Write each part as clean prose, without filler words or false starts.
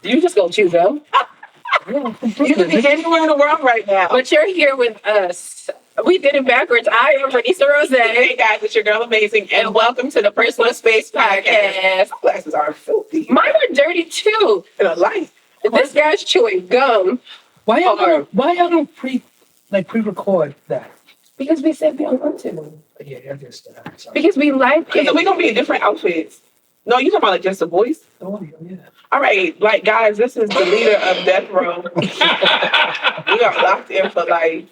You just gonna chew gum. You can be anywhere in the world right now. But you're here with us. We did it backwards. I am Renisa Rose. Hey guys, it's your girl Amazing, and welcome to the Personal Space Podcast. My glasses are filthy. Mine are dirty too. And a light. This guy's chewing gum. Why y'all don't pre-record that? Because we said we don't want to. Yeah, I guess that. Because we like it. Because we're gonna be in different outfits. No, you talking about like just the voice? The audio, yeah. All right, like guys, this is the leader of Death Row. We are locked in for life.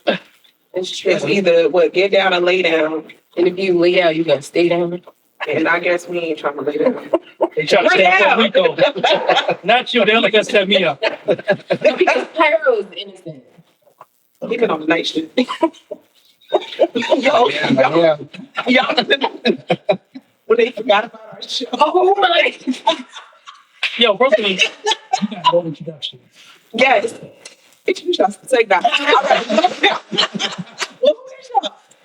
It's either get down or lay down. And if you lay down, you're gonna stay down. And I guess we ain't trying to lay down. They try to stay in Puerto Rico. Not you, they're like us set me up. Because Pyro's innocent. He been on the night shift. Y'all, when they forgot about our show. Oh my! Yo, Brooklyn, you got no introduction. Yes. Introduce us. Say that. All right.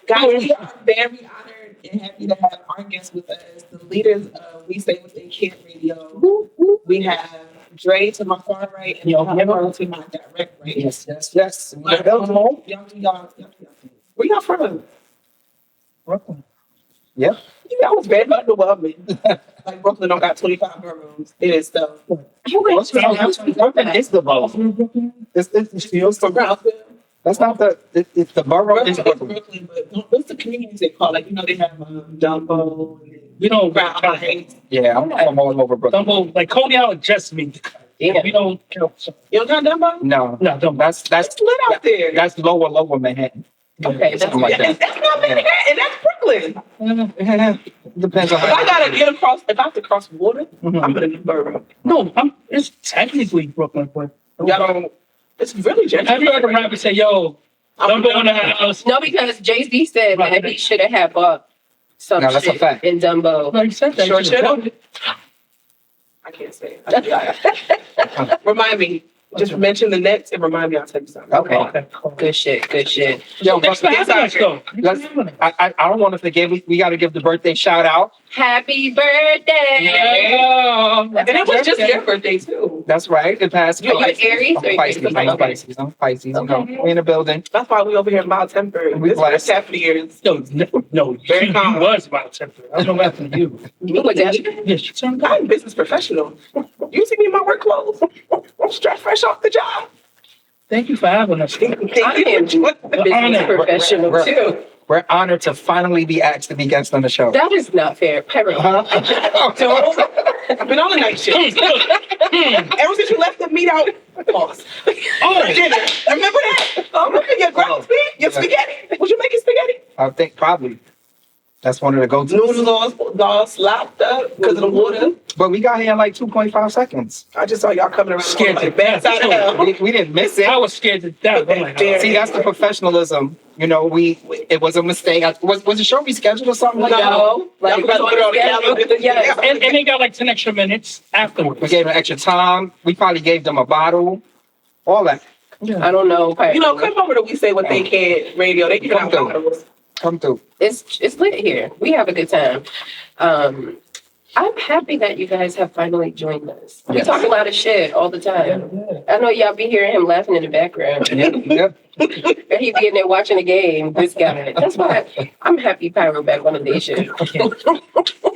Guys, we are very honored and happy to have our guests with us, the leaders of We Say What They Can't Radio. We have Dray to my far right and Pyro to my direct right. Yes. Y'all. Where y'all from? Brooklyn. Yep. Y'all was very underwhelming. Like Brooklyn don't got 25 boroughs. It is stuff. It's the borough. It's From Brownsville. That's not it's the borough. It's Brooklyn, but what's the communities they call? Like, they have Dumbo. We don't Brown Heights. Yeah, I'm from all over Brooklyn. Dumbo, like Cody Allen just me. Yeah. We don't, You don't got Dumbo? No, Dumbo. that's It's lit out there. that's lower Manhattan. Okay, Something like that. That's not Manhattan. That's Brooklyn. Depends on If I gotta get across, if I have to cross water, I'm in the borough. No, it's technically Brooklyn, but Y'all don't. It's really gentrified. have you heard a rapper say, yo, Dumbo in the house? No, because Jay-Z said that he should have bought some No, that's a shit fact. in Dumbo. No, you said that. Short shit. I can't say it. Remind me. Just mention the Nets and remind me I'll tell you something. Okay. Good shit. Yo, Thanks for having us, though. I don't want to forget. We got to give the birthday shout out. Happy birthday! Yeah. And it was just your birthday too. That's right. It passed. You're Aries? I'm Pisces. I'm Pisces. Okay. We in the building. That's why we over here mild tempered. We This blessed. first half of the year. No, Very you calm. was about temper. I don't know what happened to you. You went down. Yes, you turned I'm a business professional. You see me in my work clothes. I'm straight fresh off the job. Thank you for having us. I am a business professional too. We're honored to finally be asked to be guests on the show. That is not fair. Pyro. I've been on the night shift. Ever since you left the meat out, pause. Dinner. Remember that? Remember your ground beef? Your spaghetti? Was you making spaghetti? I think probably. That's one of the go-tos. Noodles all slopped up because of the water. But we got here in like 2.5 seconds. I just saw y'all coming around Scared like to death. bad side of hell. We didn't miss it. I was scared to death. I'm like, See, See, that's the professionalism. It was a mistake. Was the show rescheduled or something like that? No. Like, Like, put it on the calendar. yes. and they got like 10 extra minutes afterwards. We gave them extra time. We probably gave them a bottle. All that. I don't know. Pyro. Come over to We Say What They Can't Radio. They give out bottles. Come through. It's lit here. We have a good time. I'm happy that you guys have finally joined us. We Yes. talk a lot of shit all the time. Yeah. I know y'all be hearing him laughing in the background. Yep. And he be in there watching the game. This guy. That's why I'm happy Pyro back on the day shift.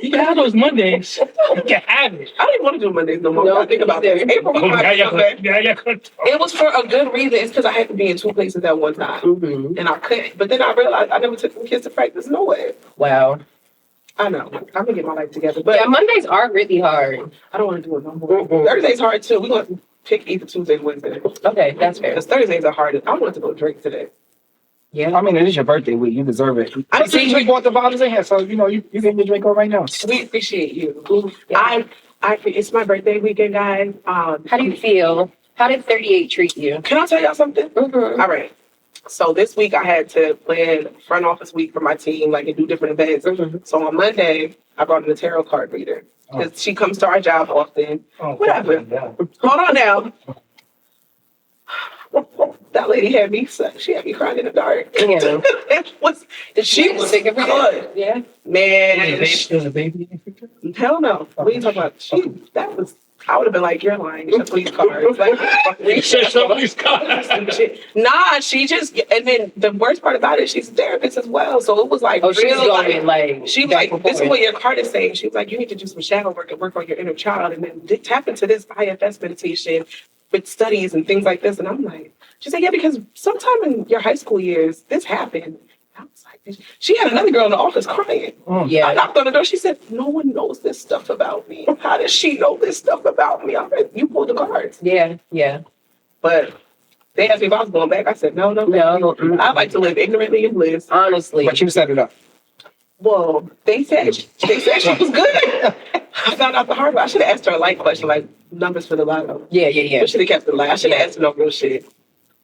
You can have those Mondays. You can have it. I didn't want to do Mondays no more. No, I think about me this. neither. April was my birthday. Good. It was for a good reason. It's because I had to be in two places at one time. Mm-hmm. And I couldn't. But then I realized I never took some kids to practice. No way. Wow. I know. I'm going to get my life together. But Yeah, Mondays are really hard. I don't want to do it no more. Mm-mm. Thursday's hard too. We're going to pick either Tuesday or Wednesday. Okay, that's fair. Because Thursdays are hard. I wanted to go drink today. Yeah. I mean, it is your birthday week. You deserve it. I See, we bought the bottles in here, so you get your drink on right now. We appreciate you. I it's my birthday weekend, guys. How do you feel? How did 38 treat you? Can I tell y'all something? Mm-hmm. All right. So this week I had to plan front office week for my team, like, and do different events. Mm-hmm. So on Monday, I brought in a tarot card reader. Because she comes to our job often. Whatever. Hold on now. That lady had me, she had me crying in the dark. Yeah. She was sick of her. good. Yeah. Man, There's a baby in the picture? hell no. We ain't talking about, that was I would have been like, you're lying. Just these cards. Like, You said somebody's car. nah, she just, and then the worst part about it, she's a therapist as well. So it was like, Oh, she's real, going like she was back like, and this is forth. what your card is saying. She was like, you need to do some shadow work and work on your inner child, and then tap into this IFS meditation with studies and things like this. And I'm like, she said, yeah, because sometime in your high school years, this happened. I was like, she had another girl in the office crying. I Yeah. knocked on the door. She said, no one knows this stuff about me. How does she know this stuff about me? I'm like, you pulled the cards. Yeah. Yeah. But they asked me if I was going back. I said, no. No. I like to live ignorantly and bliss. Honestly. But you set it up. Well, they said she was good. I found out the hard way. I should have asked her a light question, like numbers for the lotto. Yeah. I should have kept it light. I should have asked her no real shit.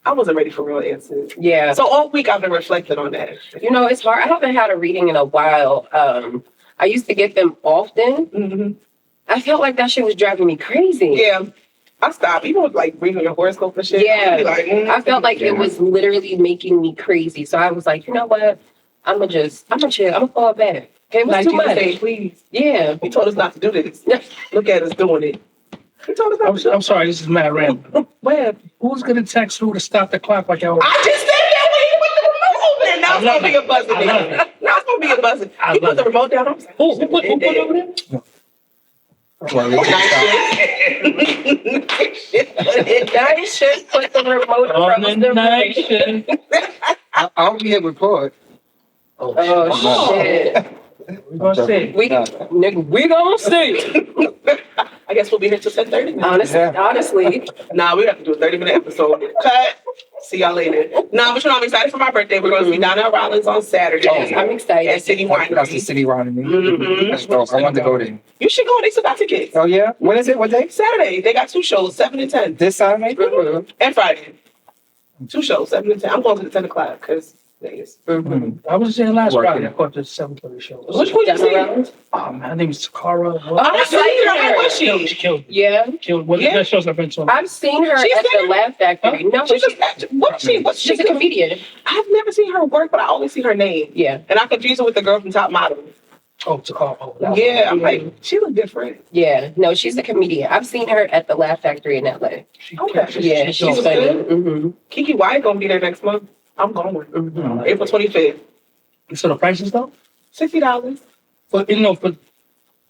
I wasn't ready for real answers. Yeah. So all week I've been reflecting on that. You know, it's hard. I haven't had a reading in a while. I used to get them often. Mm-hmm. I felt like that shit was driving me crazy. Yeah. I stopped. Even with like reading your horoscope and shit. Yeah. I'd be like, I felt like it was literally making me crazy. So I was like, you know what? I'm gonna chill. I'm gonna fall back. Okay, it was like too you much. say, please. Yeah. He told us not to do this. Look at us doing it. He told us not to do I'm sorry, this is mad random. Where? Who's gonna text who to stop the clock like y'all? I just said that when he put the remote over there. Now it's gonna be a buzzing. I love it. Now it's gonna be a buzzing. I He put love the it. remote down. I was like, Who put over there? Well, we can stop. I should put the remote On across the the night room. shift. I'll be able to record. Oh shit. We're gonna see. We gonna see. I guess we'll be here till 10:30. Honestly. Nah, we have to do a 30-minute episode. Cut. See y'all later. Nah, but you know, I'm excited for my birthday. We're going to be down at Rollins on Saturday. I'm excited. At City That's the Winery. city running. Mhm. That's dope. I want to go there. You should go. They still got tickets. Oh yeah? When is it? What day? Saturday. They got 2 shows, 7 and 10. This Saturday? Mhm. And Friday. 2 shows, 7 and 10. I'm going to the 10 o'clock because Vegas. Mhm. I was saying last Working. Friday. I caught the 7:30 show. Which one you Down see? around? Oh man, her name is Takara. I seen her. How was She she? killed it. Yeah. Killed one of the Yeah. best shows I've been to. I've seen her She's at the there? Laugh Factory. No, She just, what is she? What's she's she? a comedian. I've never seen her work, but I always see her name. Yeah. And I confuse her with the girl from Top Model. Oh, Takara. Oh, that Yeah, I'm one. like, she look different. Yeah. No, she's a comedian. I've seen her at the Laugh Factory in LA. She Okay. killed it. Yeah, She's she's so funny. good. Mm-hmm. Kiki White gonna be there next month. I'm going. Mm-hmm. April 25th. So the prices though? $60. But you know, but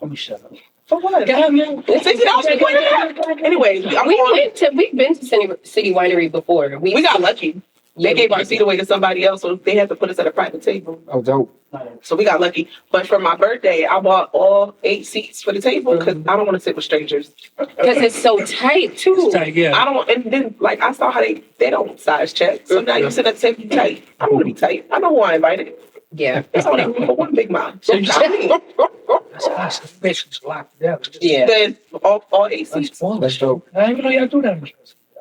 let me shut up. For what? Yeah, man. $60 for what? Anyway, We've been to City Winery before. we got lucky. They gave our seat away to somebody else, so they had to put us at a private table. Oh, dope. So we got lucky. But for my birthday, I bought all 8 seats for the table because I don't want to sit with strangers. because it's so tight too. It's tight, yeah. I don't, and then like I saw how they don't size check. So now you sit at the table, you tight. I want to be tight. I know who I invited. Yeah. It's only room for one big mouth. So you That's awesome. Basically, just locked together. Yeah. Then all 8 That's seats. fun. That's dope. I didn't even know y'all do that much.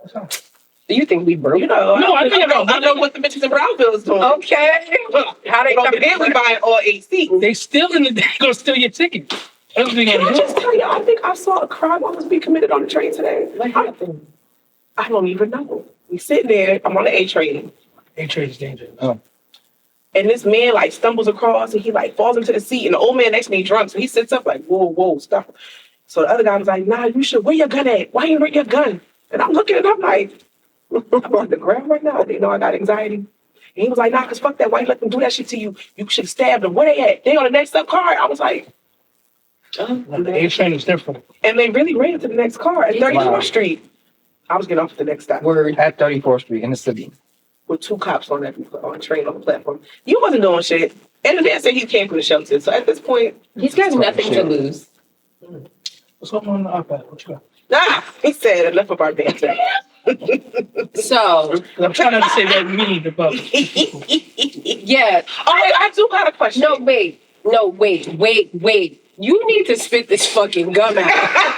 That's awesome. Do you think we broke? You know, No, I know. I know what the bitches in Brownsville is doing. Okay. How they Over coming there, we buying all 8 seats. They still in the they gonna steal your ticket. That's what they Can gonna I do. just tell you, I think I saw a crime almost be committed on the train today. What happened? I don't even know. We sitting there, I'm on the A train, They trade is dangerous. Oh. and this man like stumbles across and he like falls into the seat, and the old man next to me drunk, so he sits up like, whoa, stop. So the other guy was like, nah, you should, where your gun at? Why you bring your gun? And I'm looking and I'm like, I'm on the ground right now. They know I got anxiety. And he was like, nah, cause fuck that. Why you let them do that shit to you? You should have stabbed them. Where they at? They on the next up car. I was like, The A train is different. and they really ran to the next car at 34th Wow. Street. I was getting off at the next stop Word. At 34th Street in the city. with 2 cops on that train on the platform. You wasn't doing shit. And the man said he came from the shelter. So at this point, He's got nothing to lose. What's going on in the iPad? What you got? he said enough of our banter. So I'm trying not to say that mean about yeah. Oh, wait, I do got a question. No, wait. You need to spit this fucking gum out.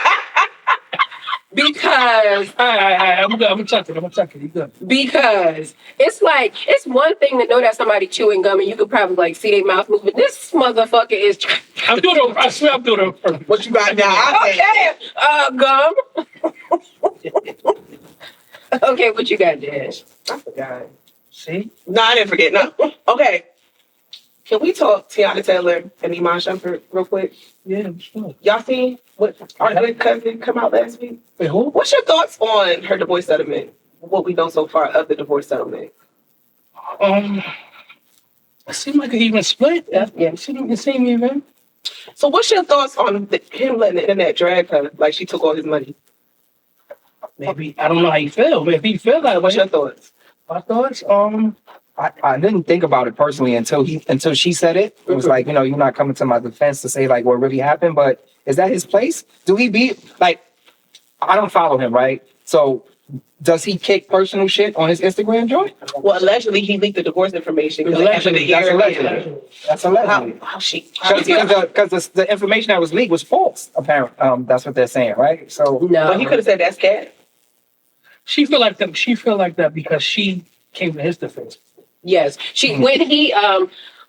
Because I'm gonna check it. You good? because it's one thing to know that somebody chewing gum and you could probably like see their mouth moving. This motherfucker is I'm doing it. I swear I'm doing it. What you got now? okay. Gum. Okay, what you got, Dash? I forgot. See? No, I didn't forget. No. Okay. Can we talk Tiana Taylor and Iman Shumpert real quick? Yeah, it's fun. Y'all seen What our other cousin come out last week? Wait, who? What's your thoughts on her divorce settlement? What we know so far of the divorce settlement? It seemed like an even split. Yeah. It seemed even. So what's your thoughts on him letting the internet drag her like she took all his money? Maybe I don't know how you feel. If you feel that way, What's your thoughts? my thoughts. I didn't think about it personally until she said it. It was like, you're not coming to my defense to say like what really happened, but is that his place? Do he be like, I don't follow him, right? So does he kick personal shit on his Instagram joint? Well, allegedly he leaked the divorce information. Allegedly, That's allegedly. That's allegedly. How she? Because the information that was leaked was false, apparently. That's what they're saying, right? So No. But he could have said that's cat. She feel like that. She feel like that because she came to his defense. Yes.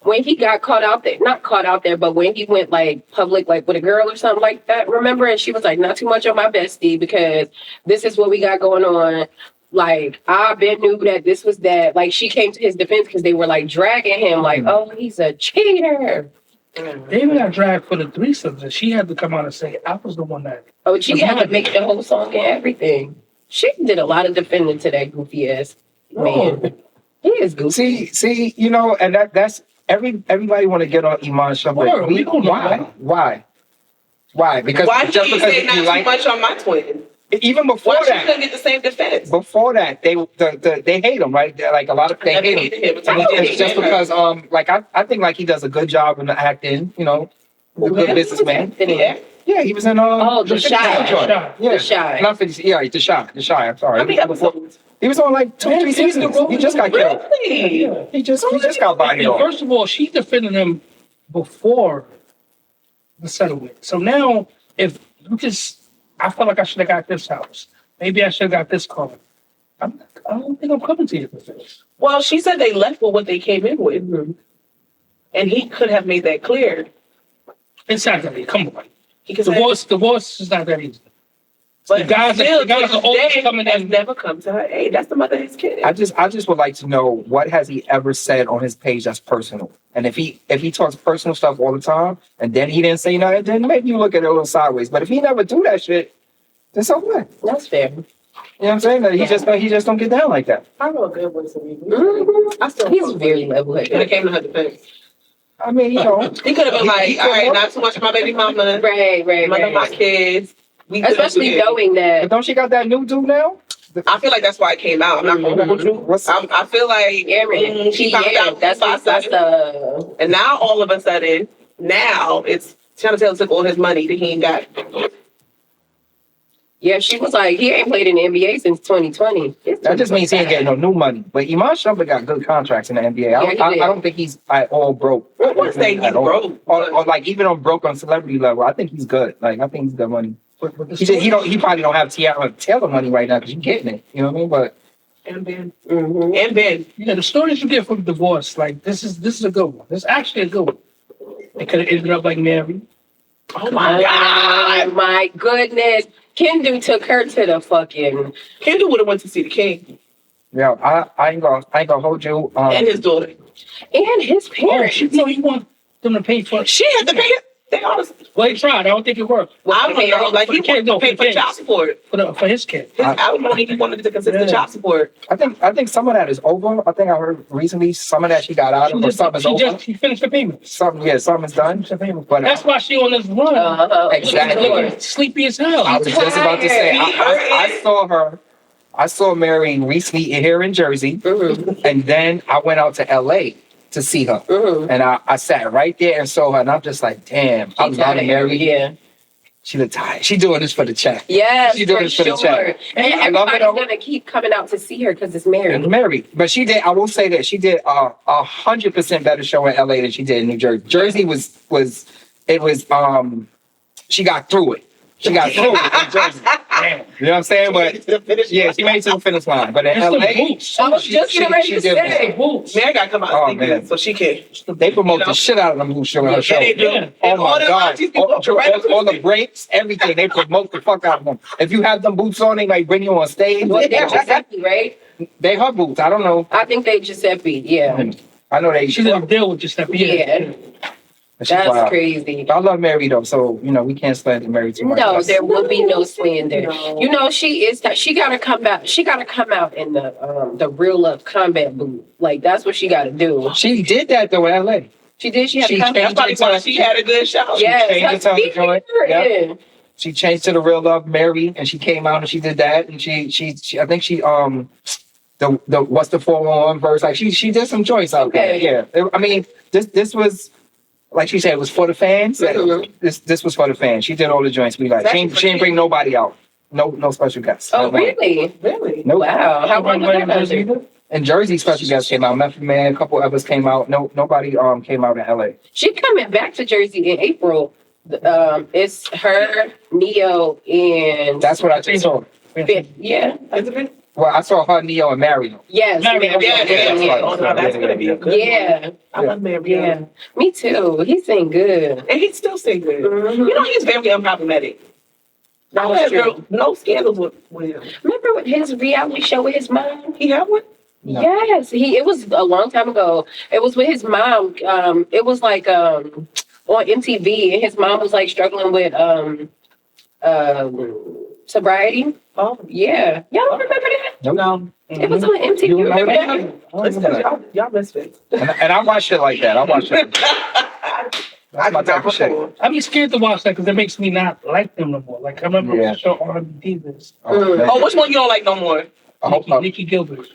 When he got caught out there, not caught out there, but when he went like public, like with a girl or something like that, remember? And she was like, not too much on my bestie because this is what we got going on. Like, I been knew that this was that. Like, she came to his defense because they were like dragging him, like, oh, he's a cheater. They even got dragged for the threesomes, and she had to come out and say, "I was the one that." Oh, she had to make the whole song and everything. She did a lot of defending to that goofy ass man. He is goofy. See, and that's everybody want to get on Iman Shumpert. Sure, we don't know Why? Because Why did just you because say not you too like much on my twin? even before Why she that. couldn't get the same defense? Before that, they hate him, right? Like a lot of they Never hate hated him. him. I It's hate just him. because I think like he does a good job in the acting, he's a good businessman. Yeah. Yeah, he was in Oh, The 50 Shy. Cent joint. Yeah. The Shy. Not 50, yeah, The Shy. I'm sorry. How many episodes? He was on like 2-3 seasons. He just got killed. Really? He just got bodied And off. first of all, she defended him before the settlement. So now, if you I felt like I should have got this house. Maybe I should have got this car. I don't think I'm coming to your defense. Well, she said they left with what they came in with. And he could have made that clear. It's not that easy. Come on. He could say, Divorce is not that easy. but the guys still, are to always this day, coming has in. never come to her aid. That's the mother of his kid. I just would like to know what has he ever said on his page that's personal. And if he talks personal stuff all the time and then he didn't say nothing, then maybe you look at it a little sideways. But if he never do that shit, then so what? That's fair. You know what I'm saying? That he just don't get down like that. I know a good voice of me. I still He's very level-headed. when it came to her defense. I mean, He could have been like, all right, not too much of my baby mama, Right. none of my kids. We Especially could've- knowing but that. don't she got that new dude now? I feel like that's why it came out. I'm not gonna hold you. I feel like she found out That's the. and now all of a sudden, now it's Tiana Taylor took all his money that he ain't got. Yeah, she was like, he ain't played in the NBA since 2020. That just means he ain't getting no new money. But Iman Shumpert got good contracts in the NBA. I don't think he's at all broke. I wouldn't say he's At all. broke. Or like even on broke on celebrity level, I think he's good. Like I think he's good money. But the He probably don't have Taylor money right now because you're getting it. You know what I mean? But And Ben. Mm-hmm. And Ben. Yeah, the stories you get from divorce, like this is a good one. This is actually a good one. It could have ended up like Mary. Oh my God. Oh my goodness. Kendu took her to the fucking. Kendall would have went to see the king yeah, I ain't gonna hold you. and his daughter. And his Oh, parents. you want them to pay for it? She had to pay it. They honestly. Well, he tried. I don't think it worked. I don't know. Like he For the wanted to pay kids. for child support. For his kid. His alimony, he wanted to consist of child support. I think some of that is over. I think I heard recently some of that she got out of or something's over. She finished the payments. Something's done. But That's why she on this run. Exactly. Looking sleepy as hell. I was just about to say, He I saw Mary recently here in Jersey, and then I went out to LA to see her. And I sat right there and saw her, and I'm just like, damn, I'm not Mary. Yeah. She look tired. She doing this for the check. Yes, She doing for this for the sure. check. And I love it. everybody's gonna keep coming out to see her because it's Mary. And Mary, but she did. I will say that she did 100% better show in LA than she did in New Jersey. Jersey was she got through it. She got through it in Jersey. Damn. You know what I'm saying? But yeah, she made it to the finish line. But in It's the LA, boots. I was just getting ready to did say. Boots. Mary got to come out Oh, and man. so she can. they promote You know? the shit out of them who's showing her show. they do. Yeah. Oh And all my the God! artists people All the breaks, everything they promote the fuck out of them. If you have them boots on, they might bring you on stage. They're Giuseppe, right? They her boots. I don't know. I think they Giuseppe. Yeah. I know they. She didn't deal with just that. Yeah. She's That's wild. crazy. But I love Mary though, so you know we can't slander Mary too much. No, there will be no slander. No. You know, she gotta come out. She gotta come out in the real love combat booth. Like that's what she gotta do. She did that though in LA. She did. She had to come That's probably why she had a good show. Yes, changed her the tone of the joint. speaker. She changed to the real love Mary, and she came out and she did that, and she I think she the what's the 411 verse, like she did some joints out there. Okay. Yeah, I mean this was like she said, it was for the fans. Mhm. This was for the fans. She did all the joints we like. She didn't bring nobody out. No special guests. Oh, Not one. really? Really? Nope. Wow. How long was that Jersey happen? either? And Jersey special guests came out. Method Man, a couple others came out. Nobody came out in LA. She coming back to Jersey in April. It's her, Neo, and That's what I just saw. yeah. Is it? Well, I saw her, Neo, and Mario. Yes. Mary, Mary, Yeah, yeah, yeah. Oh, right. no, that's gonna be a good Yeah. one. I love Mary. Yeah. Me too. He sing good. And he still sing good. Mhm. You know, he's very unproblematic. That I was had true. no scandals with him. Remember with his reality show with his mom? He had one? No. Yes, it was a long time ago. It was with his mom. It was like on MTV, and his mom was like struggling with sobriety. Oh, Yeah, y'all don't remember that? no. It was on MTV. You Remember remember that? that? It's because y'all misfits. And I watched it like that. I watched it. That's my type of shit. I'd be scared to watch that because it makes me not like them no more. Like I remember Yeah. the show R&B Divas. Man. Oh, which one you don't like no more? I hope not. Nikki Gilbert,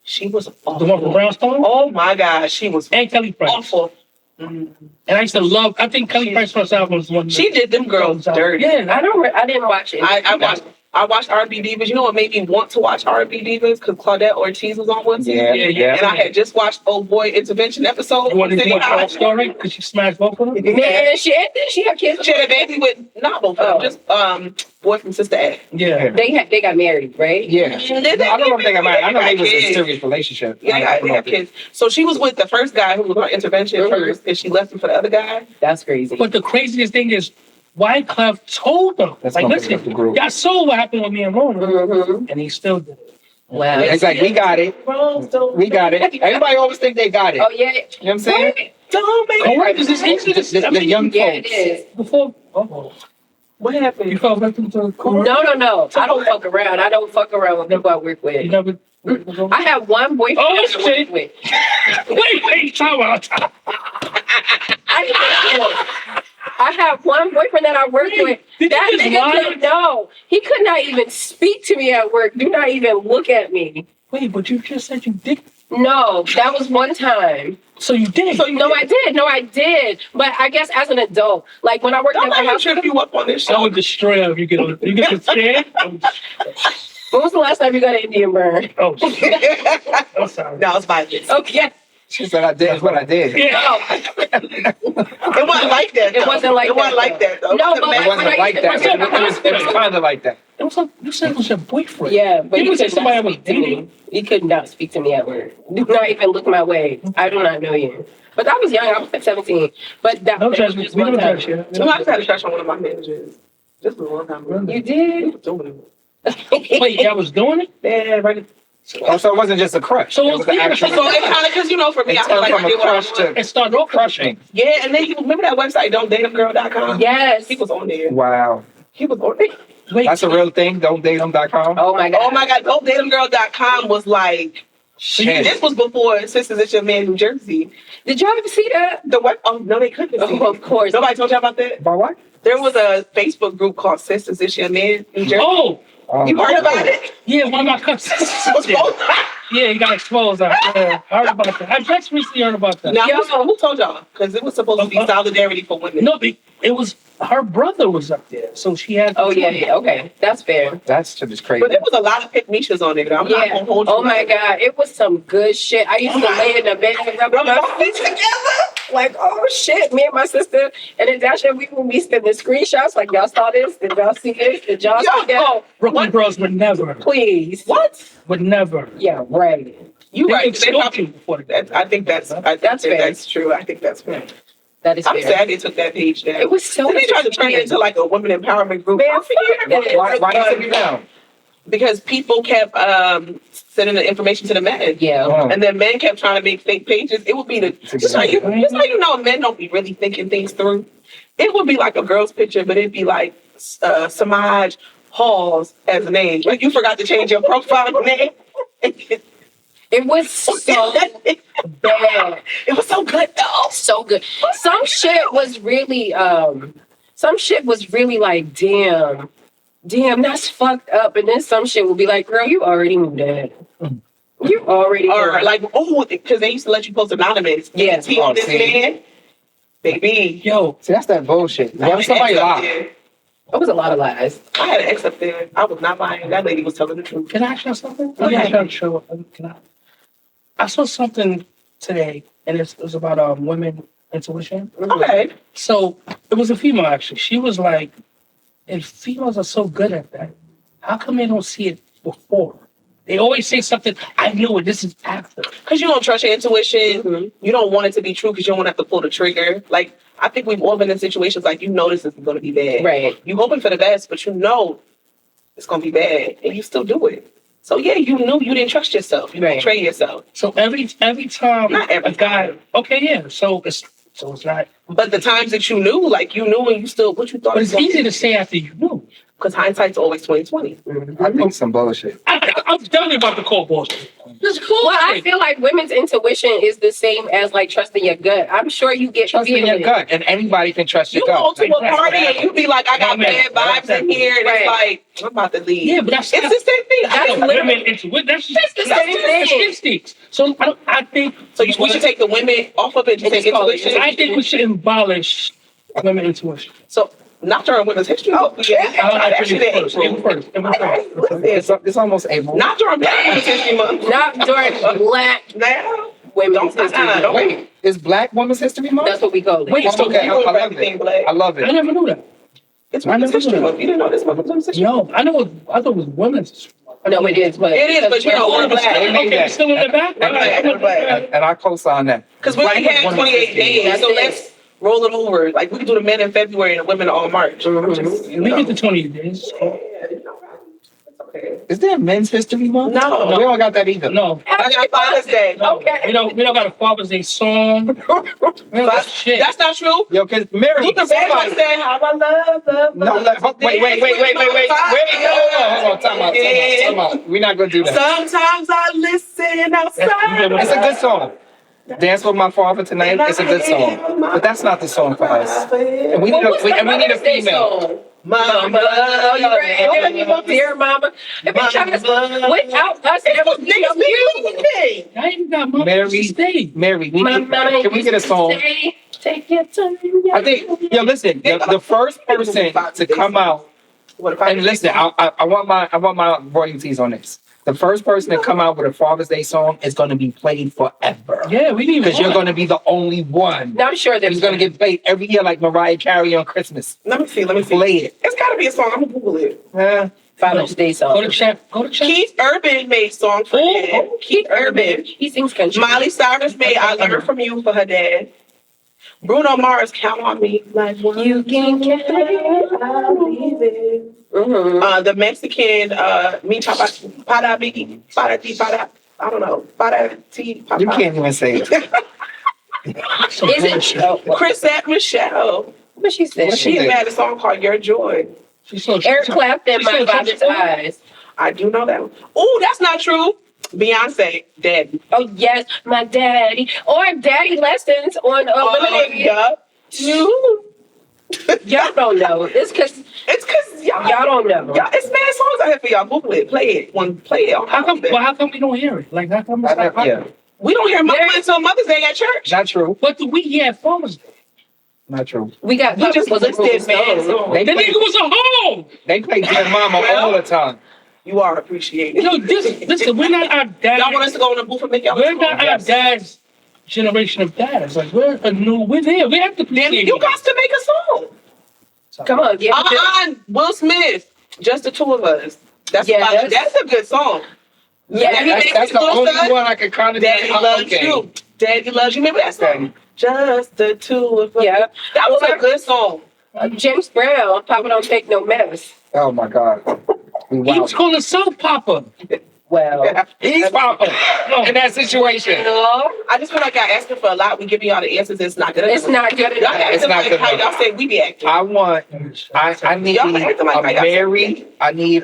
She was the one from awful. Brownstone, Oh my God, she was and Kelly Price. awful. Mm. And I used to love. I think Kelly Price's first album was one. She did them girls dirty. Yeah, I didn't watch it. I watched R&B Divas. You know what made me want to watch R&B Divas? Because Claudette Ortiz was on one season. Yeah. And I had just watched Old Boy Intervention episode. You want to City watch High. the story because she smashed both of them. Man, she had kids. She had a baby with not both of them, Oh. just boy from Sister Act. Yeah. They got married, right? Yeah. Did they I don't think I might. I know they was in a kids. serious relationship. Yeah, they have kids. So she was with the first guy who was on intervention Mhm. first, and she left him for the other guy. That's crazy. But the craziest thing is, Wyclef told them, That's like, gonna listen, pick up the group. y'all saw what happened with me and Rona, Mm-hmm. and he still did it. Wow. It's like we got it. We got it. Everybody always think they got it. Oh yeah. You know what I'm saying? Don't make Oh, it. right, because it's easy to The young Yeah, it folks. is. before. Oh, What you happened? fell victim to the court. No. I don't fuck around. I don't fuck around with people I work with. You never. I have one boyfriend Oh, I work shit. with. Wait, time out. I have one boyfriend that I work with. Did That you just nigga lie? could no. He could not even speak to me at work. Do not even look at me. Wait, but you just said you did. No, that was one time. So you did. So you No, I did. But I guess as an adult, like when I worked Don't at let the him house. trip you up on this I show. would destroy her if you get on. You get the scared. When was the last time you got an Indian burn? Oh shit! I'm sorry. No, it's violence. Okay. She said I did what I did. Yeah. It wasn't like that. It though. wasn't like It wasn't that, like that though. No, but It like, wasn't like that. when I It was kind of like that. It was like you said it was your boyfriend. Yeah, but You he would say could somebody not was speak to me. dating. He could not speak to me at work. Do not even look my way. I do not know you. But I was young. I was like 17. But that No was judgment. just We one don't time. judge you. No, I just had a crush on one of my managers. Just a long time ago. You He did? was doing it. Wait, y'all was doing it? Yeah, right. Oh, so it wasn't just a crush. So it was an yeah, actual. So it kind of, because you know, for me, It I feel turned like from I a did what I crush wanted. to It started off crushing. Yeah, and then remember that website, don'tdateemgirl.com? Yes. He was on there. Wow, He was on there. Wait, that's a real thing. Don'tDateEm.com. Oh my God. Oh my God, don'tdateemgirl.com was like, Shit. this was before Sisters It's Your Man, New Jersey. Did y'all ever see that? The web, oh no, they couldn't see Oh, it. of course. Nobody told you about that? About what? There was a Facebook group called Sisters It's Your Man, New Jersey. oh, You heard about it? yeah, one of my cousins. What's both? Yeah, he got exposed. I heard about that. I just recently heard about that. Now, Yo. who told y'all? Because it was supposed to be solidarity for women. No, it was her brother was up there, so she had. Oh, yeah. Okay. That's fair. That's just crazy. But there was a lot of pick Mishas on there. I'm not Yeah. gonna hold you. Oh my God. It was some good shit. I used to lay in the bed and rub my feet together. Like, oh shit. Me and my sister and then Dasha, we would be sending screenshots. Like, y'all saw this? Did y'all see this? Did y'all see that? Oh, Brooklyn girls would never, Please. what? would never. Yeah, right. You They right. could They stalk probably, you before the that, I think that's That's fair. that's true. I think that's fair. That is I'm fair. sad they took that page down. It was so Then they tried to turn it into like a woman empowerment group. Man, I figured- fuck that. Why did you take it down? because people kept sending the information to the men. Yeah. And then men kept trying to make fake pages. It would be just how you know men don't be really thinking things through. It would be like a girl's picture, but it'd be like Samaj Halls as a name. Like you forgot to change your profile name. It was so bad. It was so good though. So good. Some shit was really like, damn, that's fucked up. And then some shit will be like, girl, you already knew that. You already Or knew. like, because they used to let you post anonymous. Yeah. He on this man. Baby. Yo, See, that's that bullshit. I Why somebody lie? It was a lot of lies. I had an ex up there. I was not lying. That lady was telling the truth. can I ask you something? Okay. I saw something today, and it was about women intuition. Okay. So it was a female actually. She was like, and females are so good at that. How come they don't see it before? They always say something, I knew it, this is after. Because you don't trust your intuition. You don't want it to be true because you don't want to have to pull the trigger. Like, I think we've all been in situations like you know this is going to be bad. Right. You hoping for the best, but you know it's going to be bad. And you still do it. So, yeah, you knew you didn't trust yourself. You betrayed yourself. So every time Not every a guy, time. okay, yeah. So it's not. But the times that you knew, like you knew and you still, what you thought. But it's easy to say after you knew. Because hindsight's always 20/20. I think some bullshit. I'm telling you about the call bullshit. This is bullshit. Well, I feel like women's intuition is the same as like trusting your gut. I'm sure you get Trust in your gut, and anybody can trust your You gut. go to a party and you be like, I got bad vibes in here, and it's like, I'm about to leave. Yeah, but that's it's the same thing. That's I think women intuition. That's the same thing. instincts. So I think so. We should take the women off of it and take intuition. I think we should abolish women intuition. So not during women's history. Oh, yeah. It's almost April. Not during Black Women's History Month. Not during Black Now. Women's History Month. Wait, is Black Women's History Month? That's what we call it. Wait, It's okay. I love it. I love I it. never knew that. It's Women's History Month. You didn't know this month was Women's History Month? No, I thought it was women's history. No, it is, but It is, but you know, we're Black. Okay, it's still in the back. And I co-sign that. Because we only had 28 days, so let's roll it over. Like, we can do the men in February and the women all March. We get the 20 days. Okay. Is there a Men's History Month? No. We don't got that either. No. I got Father's Day. Okay. We don't got a Father's Day song. We don't got shit. That's not true. Yo, cause Mary, Luther Vandross said, "How I love." No, wait. Hold on. Time out. We're not gonna do that. Sometimes I listen outside. It's a good song. Dance with my father tonight. It's a good song, but that's not the song for us. And we need a female. Mama, oh, you right. Dear mama. If you try to without us, it would be a music. I even got Mama Stay. Mary, can we get a song? Take your time. I think. Yo, listen. The first person to come out and listen. I want my royalties on this. The first person to come out with a Father's Day song is going to be played forever. Yeah, we need because you're going to be the only one. Now I'm sure that it's going to get played every year, like Mariah Carey on Christmas. Let me see. Play it. It's got to be a song. I'm gonna Google it. Father's Day song. Go to chat. Keith Urban made songs for him. Keith Urban. He sings country. Miley Cyrus made "I Learned From You" for her dad. Bruno Mars, "Count on Me." Like you can count. I believe it. The Mexican, mi papa, para ti, para, I don't know, para ti, papa. You can't even say it. Is it Chrisette Michelle? What she said? She had a song called "Your Joy." Eric Clapton, "My Father's Eyes." I do know that one. Oh, that's not true. Beyonce, "Daddy." Oh yes, my daddy. Or Daddy Lessons on Lemonade. Y'all don't know. It's cause y'all don't know. Y'all, it's mad songs out here for y'all. Google it. Play it. Play it. How come we don't hear it? Like how come it's not popular? We don't hear Mama until Mother's Day at church. Not true. But we hear Father's Day. Not true. We just was listed, man. The nigga was a home. They play Dear Mama all the time. You are appreciated. No, listen, we're not our dad. Y'all want us to go in the booth and make y'all. We're not our dad's generation of dads. Like we're there. We have to Then you got to make a song. Come on, Will Smith, "Just the Two of Us." That's a good song. Yeah, that's the only one I can kind of. Daddy loves you. Daddy loves you. Remember that song? Just the two of us. Yeah, that was a good song. James Brown, "Papa Don't Take No Mess." Oh my God. We He was wild. calling himself Papa. Well, He's Papa in that situation. no, I just feel like y'all asking for a lot. We give y'all the answers. It's not good. it's not good Y'all enough. acting not like good how enough. y'all say we be acting. I want. I need Y'all acting like a how y'all Mary. I need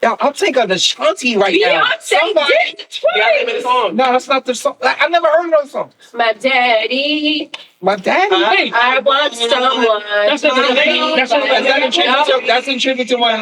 I'll take a Ashanti right now. Beyonce did it Y'all twice. name it a song. No, that's not the song. Like, I never heard of those songs. My daddy, My daddy. Hey, I want someone. that's That's in tribute to when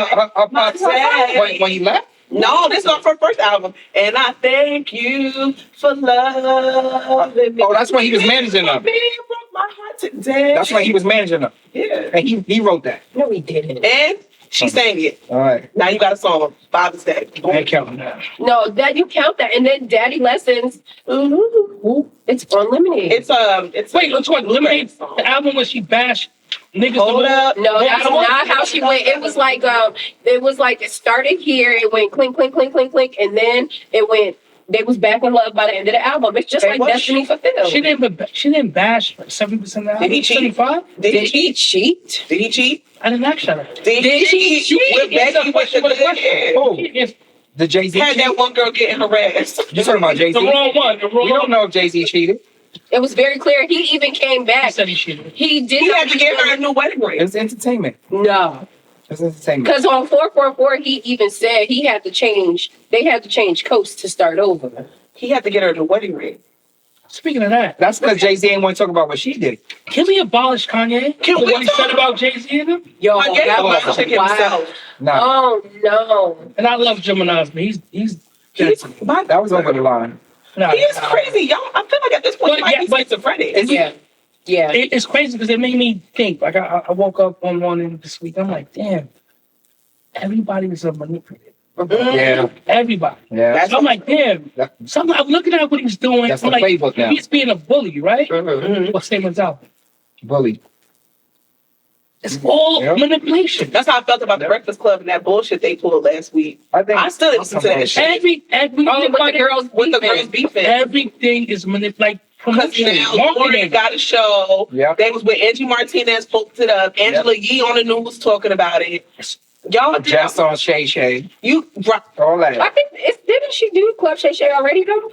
My dad. when he left. No, this is off her first album. And I thank you for loving me. Oh, that's when he was managing them. Me broke my heart today. That's when he was managing them, Yeah. and he wrote that. No, he didn't. And she sang it. All right. Now you got a song. Father's Day. I ain't counting that. No, that you count that, and then Daddy Lessons. Ooh, it's unlimited. It's Wait, let's watch Lemonade, the album where she bashed niggas. Hold up. No, that's not how she went. It was like it started here, it went clink, clink, clink, clink, clink, and then it went. They was back in love by the end of the album. It's just Hey, like what? Destiny Fulfilled. She didn't bash like 70% of the album. Did he cheat? 75? Did Did he he cheat? cheat? Did he cheat? I didn't ask her. Did he cheat? With Becky with the good hair. Oh, It's the Jay-Z. Had that one girl getting harassed. You talking about Jay-Z? the wrong one. The wrong We don't know if Jay-Z cheated. It was very clear. He even came He back. said he cheated. He did. He had to give her a new wedding ring. It's entertainment. No, It's entertainment. because on 444, he even said he had to change. They had to change coast to start over. He had to get her a new wedding ring. Speaking of that, That's because Jay-Z ain't want to talk about what she did. can we abolish Kanye? Can For we what he talk- said about Jay-Z and him? Yo, Kanye that was abolished wild. himself. Nah, Oh no. And I love Gemini's, but he's He's, dancing. that was over the line. Nah, he is crazy, y'all. I feel like at this point But he might yeah, be but- schizophrenic. Is he? Yeah. It's crazy because it made me think. Like I woke up one morning this week. I'm like, damn, everybody is a manipulator. Yeah, Everybody. yeah. So I'm like, damn. That- So I'm looking at what he's doing. That's I'm the like, playbook now. he's being a bully, right? Mhm. What's same as out? Bully. It's all Yeah. manipulation. That's how I felt about the Breakfast Club and that bullshit they pulled last week. I think I still listen to that shit. Every Oh, with the girls With the beefing. girls beefing. everything is like Because promotion, now Lori marketing. got a show. Yep. They was with Angie Martinez, folked it up. Angela Yee on the news talking about it. Y'all Just on Shay Shay. you All I that. think didn't she do Club Shay Shay already though?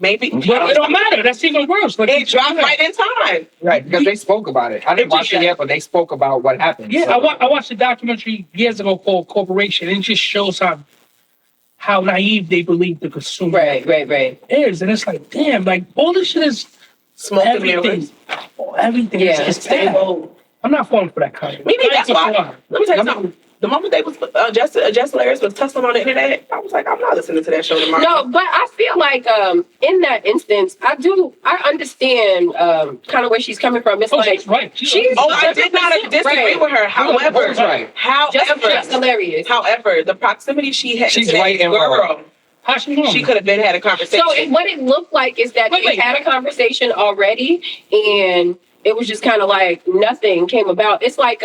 maybe But it don't matter. That's even worse. Like, it dropped right in time. Right, because they spoke about it. I didn't watch it yet, but they spoke about what happened. Yeah, So- I watched a documentary years ago called Corporation. And it just shows how naive they believe the consumer Right. is. And it's like, damn, like all this shit is Smoke and everything. mirrors. Everything Yeah, is bad. I'm not falling for that kind of Maybe that's why. Let me tell you something. The moment they was Jess Hilarious was tussling on the internet, I was like, I'm not listening to that show tomorrow. No, but I feel like in that instance, I understand kind of where she's coming from. It's Oh, like she's right. she's Oh, I did not disagree right. with her. However, Who's right? Just hilarious. However, the proximity she had She's to that right and girl, wrong. How she wrong? she could have been had a conversation. So what it looked like is that Wait. they had a conversation already, and it was just kind of like nothing came about. It's like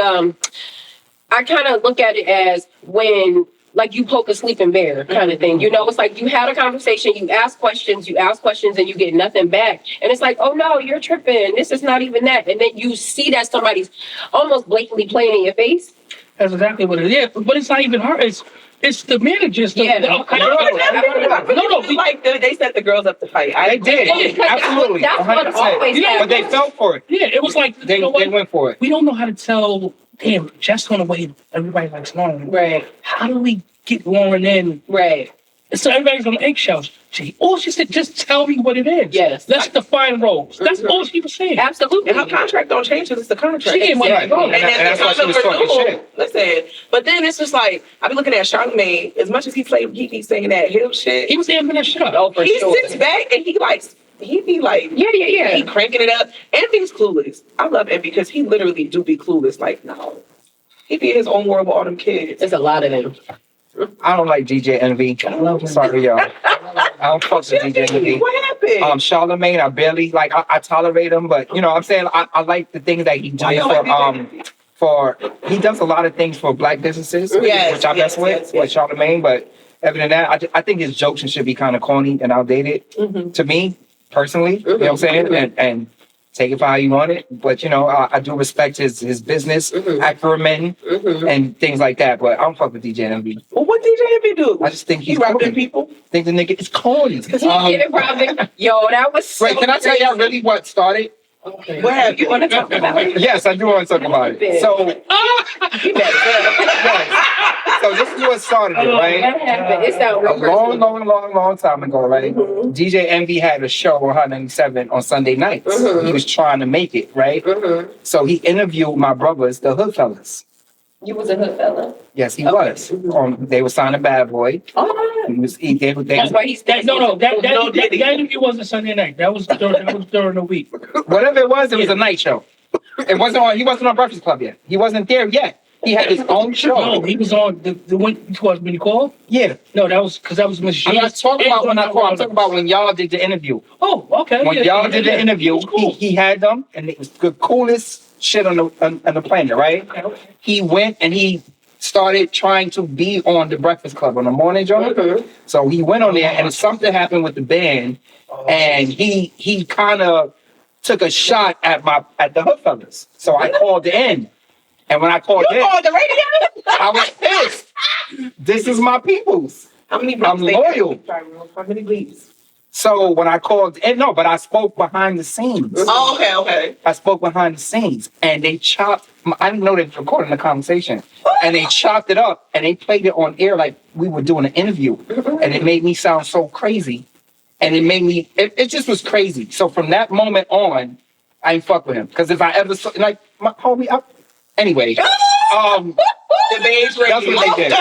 I kind of look at it as when like you poke a sleeping bear kind of thing. You know, it's like you had a conversation, you ask questions, and you get nothing back. And it's like, oh no, you're tripping. This is not even that. And then you see that somebody's almost blatantly playing in your face. That's exactly what it is. But it's not even her. It's the managers. Yeah. No, like they set the girls up to fight. They did. Yeah, because Absolutely. that's what 100%. always Yeah, But they happens. fell for it. yeah, it was like, They you know what? they went for it. We don't know how to tell, damn, Jess went away. Everybody likes Lauren. Right, How do we get Lauren in? right. So everybody's on eggshells. All she said, just tell me what it is. Yes. Let's define roles. That's Mhm. all she was saying. Absolutely. And her contract don't change because it's the contract. She didn't want Right. to go. And that's why at she the was time of talking renewal, shit. listen, but then it's just like, I be looking at Charlamagne, as much as he be saying that hill shit, He was amping that shit up. Oh, for he sure. sits back and he be like, Yeah. he cranking it up. Envy's clueless. I love Envy because he literally do be clueless. Like, no. He be in his own world with all them kids. There's a lot of them. I don't like DJ Envy. Sorry, y'all. I don't fuck with DJ Envy. What happened? Charlamagne, I barely like. I tolerate him, but you know, what I'm saying I like the things that he Why does you like for he does a lot of things for black businesses, Yes, which I mess yes, with yes. Charlamagne. But other than that, I think his jokes should be kind of corny and outdated Mhm. to me personally. You know what I'm saying? And take it for how you want it. But you know, I do respect his business acumen and things like that. But I don't fuck with DJ Envy. Well, what DJ Envy do? I just think He he's rapping corny. people. Think the nigga is corny. Yeah, probably. Yo, that was so Wait, can I tell y'all really what started? Okay. What have you want to talk about? Yes, I do want to talk about it. So, You better yes. So this is what started it, right? That happened. It sounded A real long time ago, right? DJ Envy had a show on Hot 97 on Sunday nights. He was trying to make it, right? So he interviewed my brothers, the Hood Fellas. You was a hood fella. Yes, he was. They were signing Bad Boy. Oh, He was. that's why he's That interview wasn't Sunday night. That was during the week. Whatever it was a night show. It wasn't on. He wasn't on Breakfast Club yet. He wasn't there yet. He had his own show. No, he was on the one when you called. Yeah. No, that was because that was Miss. I'm not talking about when I called. I'm talking about when y'all did the interview. Oh, okay. When y'all did the interview, It was cool. he had them, and it was the coolest shit on the planet, right? Okay. He went and he started trying to be on the Breakfast Club on the morning show. So he went on there, and something happened with the band, and he kind of took a shot at the Hood Fellas. So I called in, and when I called in, on the radio? I was pissed. This is my people's. How many I'm loyal. How many bleeps? So when I called in, no, but I spoke behind the scenes. Oh, okay. I spoke behind the scenes, and they chopped. I didn't know they were recording the conversation, and they chopped it up and they played it on air like we were doing an interview, and it made me sound so crazy, and it made me. It just was crazy. So from that moment on, I ain't fuck with him because if I ever saw like my homie up, anyway, The beige that's what they did.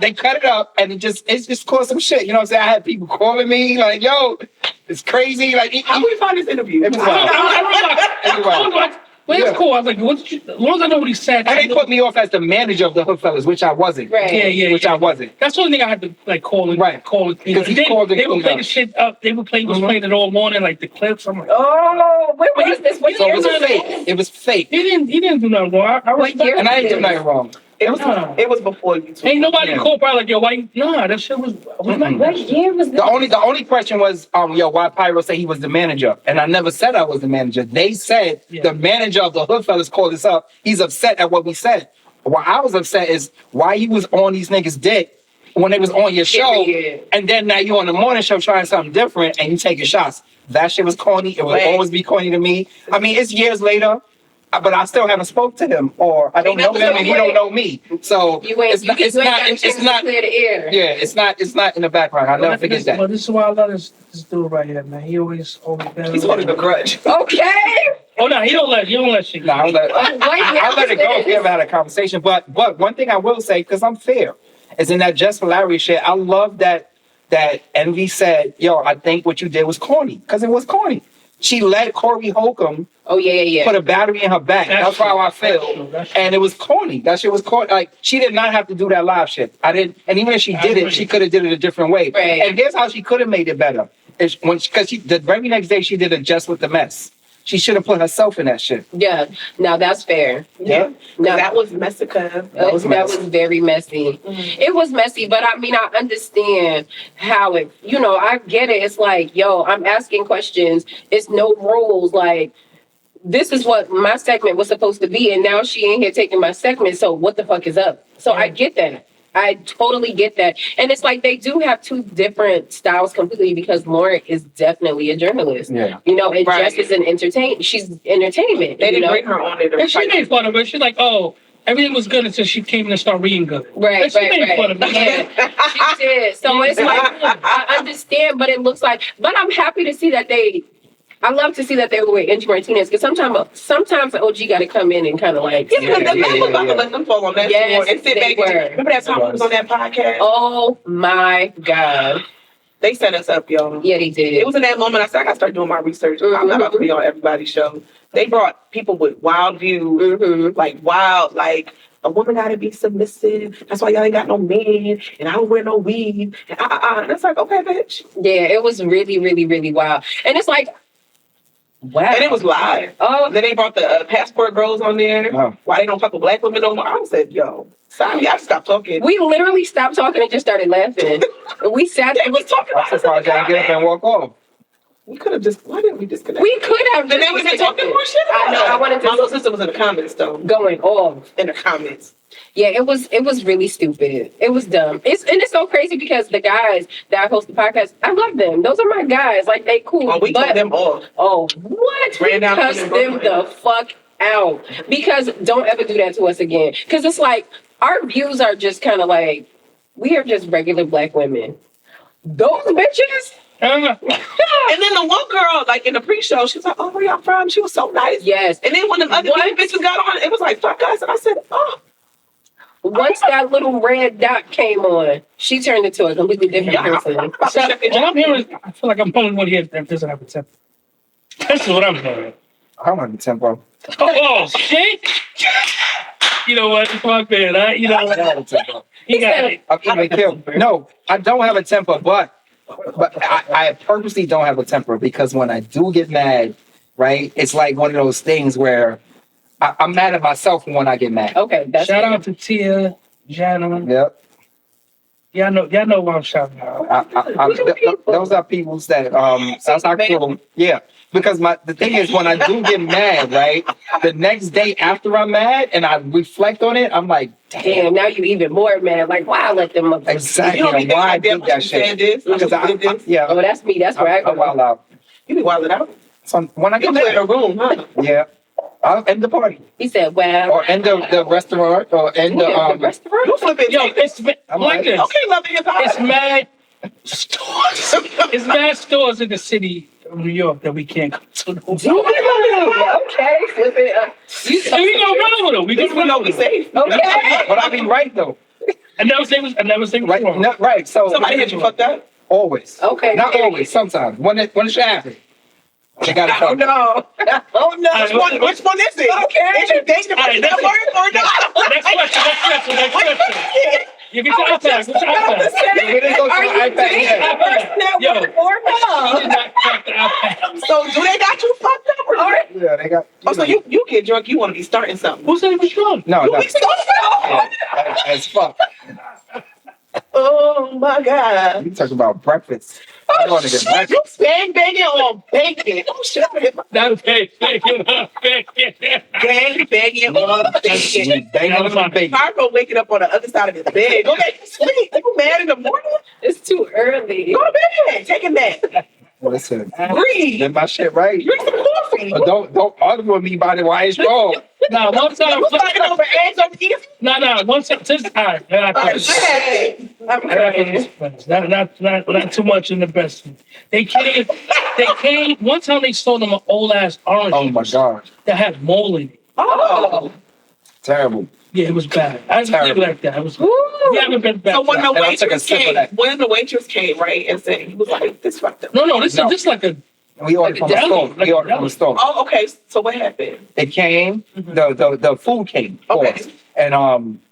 They cut it up, and it just caused some shit. You know what I'm saying? I had people calling me like, "Yo, it's crazy." Like, How do we find this interview? it was wild. Well, it's cool. I was like, as long as I know what he said. And they put me off as the manager of the Hood Fellas, which I wasn't. Right. Yeah. Which I wasn't. That's the only thing I had to like call it. Right. Call it. Because he They called it would play cleaned the up. shit up. They would play. Was playing it all morning, like the clips. I'm like, Oh, where was this? What So year it was was fake. it? It was fake. he didn't do nothing wrong. I What respect year? it. And I didn't do nothing wrong. It was before you two. Ain't nobody Yeah. called probably like, yo, why? Nah, that shit was like What year was this? The only question was, why Pyro said he was the manager? And I never said I was the manager. They said the manager of the Hood Fellas called us up. He's upset at what we said. What I was upset is why he was on these niggas' dick when they was on your show, and then now you on the morning show trying something different and you taking shots. That shit was corny. It will always be corny to me. I mean, it's years later. But I still haven't spoke to him, or I don't know him, and he don't know me. So it's not. Clear the air. Yeah, it's not in the background. I'll never forget that. Well, this is why I love this dude right here, man. He always been. He's holding a grudge. Okay. Oh no, he don't let shit. No, I let I it go if we ever had a conversation. But one thing I will say, because I'm fair, is in that Just Hilarious shit, I love that Envy said, "Yo, I think what you did was corny," because it was corny. She let Corey Holcomb put a battery in her back. That's how I feel. And it was corny. That shit was corny. Like, she did not have to do that live shit. I didn't. And even if she did it, she could have did it a different way. Right. And here's how she could have made it better. Because the very next day she did a Just with the Mess. She should have put herself in that shit. Yeah. Now that's fair. Yeah. Now That was Mexico. that was very messy. It was messy, but I mean, I understand how it, I get it. It's like, yo, I'm asking questions. It's no rules. Like, this is what my segment was supposed to be. And now she ain't here taking my segment. So what the fuck is up? So I get that. I totally get that. And it's like they do have two different styles completely because Lauren is definitely a journalist. Yeah. And Jess is she's entertainment. They didn't bring her on it. And she made fun of it. She's like, oh, everything was good until she came in and started reading good. Right, And she made fun of it. Yeah, she did. So it's like, I understand, but it looks like, but I'm happy to see that I love to see that they were with Angie Martinez because sometimes the OG got to come in and kind of like. Yeah, because they was about to let them fall on that floor and sit they back. were. Remember that time we was on that podcast? Oh my God. They set us up, y'all. Yeah, they did. It was in that moment I said, I got to start doing my research. I'm not about to be on everybody's show. They brought people with wild views, like a woman got to be submissive. That's why y'all ain't got no men, and I don't wear no weave. And it's like, okay, bitch. Yeah, it was really, really, really wild. And it's like, wow. And it was live. Oh, Then they brought the passport girls on there. Oh. Why they don't fuck with black women no more? I said, yo, sorry, I stopped talking. we literally stopped talking and just started laughing. We sat there. They was talking I'm about us in surprised the y'all get up and walk off. We could have just. Why didn't we disconnect? We could have. Then they would have been talking more shit. I know. I wanted My little to sister was in the comments though. going off. In the comments. Yeah, it was really stupid. It was dumb. It's so crazy because the guys that host the podcast, I love them. Those are my guys. Like they cool. Oh, we but cut them off. oh, what? Ran We down cussed on them them. the fuck out because don't ever do that to us again. Because it's like our views are just kind of like we are just regular black women. Those bitches. And then the one girl, like in the pre-show, she was like, "Oh, where y'all from?" She was so nice. Yes. And then when the other bitches got on, it was like, "Fuck us," and I said, "Oh." Once that little red dot came on, she turned into a completely different person. So, what I'm hearing, I feel like I'm the only one here that doesn't have a temper. This is what I'm hearing. I want the tempo. Oh, shit! You know what? Fuck man. You know I what? don't have a tempo. He got it. I'm even killed. No, I don't have a temper, but I purposely don't have a temper because when I do get mad, right, it's like one of those things where I'm mad at myself when I get mad. Okay, that's Shout out to Tia, Jana. Yep. Y'all know who I'm shouting out. Those are people's that that's how cool. Yeah. Because the thing is when I do get mad, right, the next day after I'm mad and I reflect on it, I'm like, damn, now you even more mad. Like, why I let them up? exactly. You don't be Why I thinking did like that shit. Because Oh, that's me. That's where I I'm go. wild out. You be wilding out. So when I You get play in a mad, room, huh? yeah, I'll end the party He said, well, or end the restaurant or end the the restaurant? You flip it. Yo, it's I'm like like, this. Okay, love it. It's mad stores. It's mad stores in the city of New York that we can't go to. No. Okay, flip it. And we gonna run with them. We We gonna know run we with them. safe. Okay. but I mean right though. I never say Right, wrong. no, right. So Somebody hit you fucked up. always. Okay. Not always. Sometimes when it should happen, they got to Oh come. no. Oh no. Which one is it? Okay. Is you dating about Alright, that word or not? Next question. You get your iPad. Get your iPad. We didn't go to Are the you iPad dating yet. a person that Yo. word or He no? did not crack the iPad. So do they got you fucked up? Or All right. Yeah, they got. Oh, so you get drunk, you want to be starting something. Who said he was drunk? No, You no. be starting As fuck. Oh my God. You talking about breakfast? I want to get breakfast. You bang banging on bacon. Oh shit. Not bad. Bang banging on bacon. Bang on the bacon. Pyro waking up on the other side of his bed. Go back to sleep. You mad in the morning? It's too early. Go to bed. Take a nap. Listen, Breathe. get my shit right. Drink some coffee. But don't argue with me about it. Why it's wrong? Nah, one time. You fucking over eggs over easy? Nah. One time. All right. I'm crying. Not too much in the best. They came. One time they sold them an old ass orange Oh my god, that had mold in it. Oh. terrible. Yeah, it was bad. I just leave it like that. It was. We haven't been back. So when the And I took a waitress sip of came, that. right, and said, he was like, this fucked up. No, this No. is like a. We ordered from the Deli, store. like We a ordered from deli. the store. Oh, okay. So what happened? It came. The food came. for Okay. us.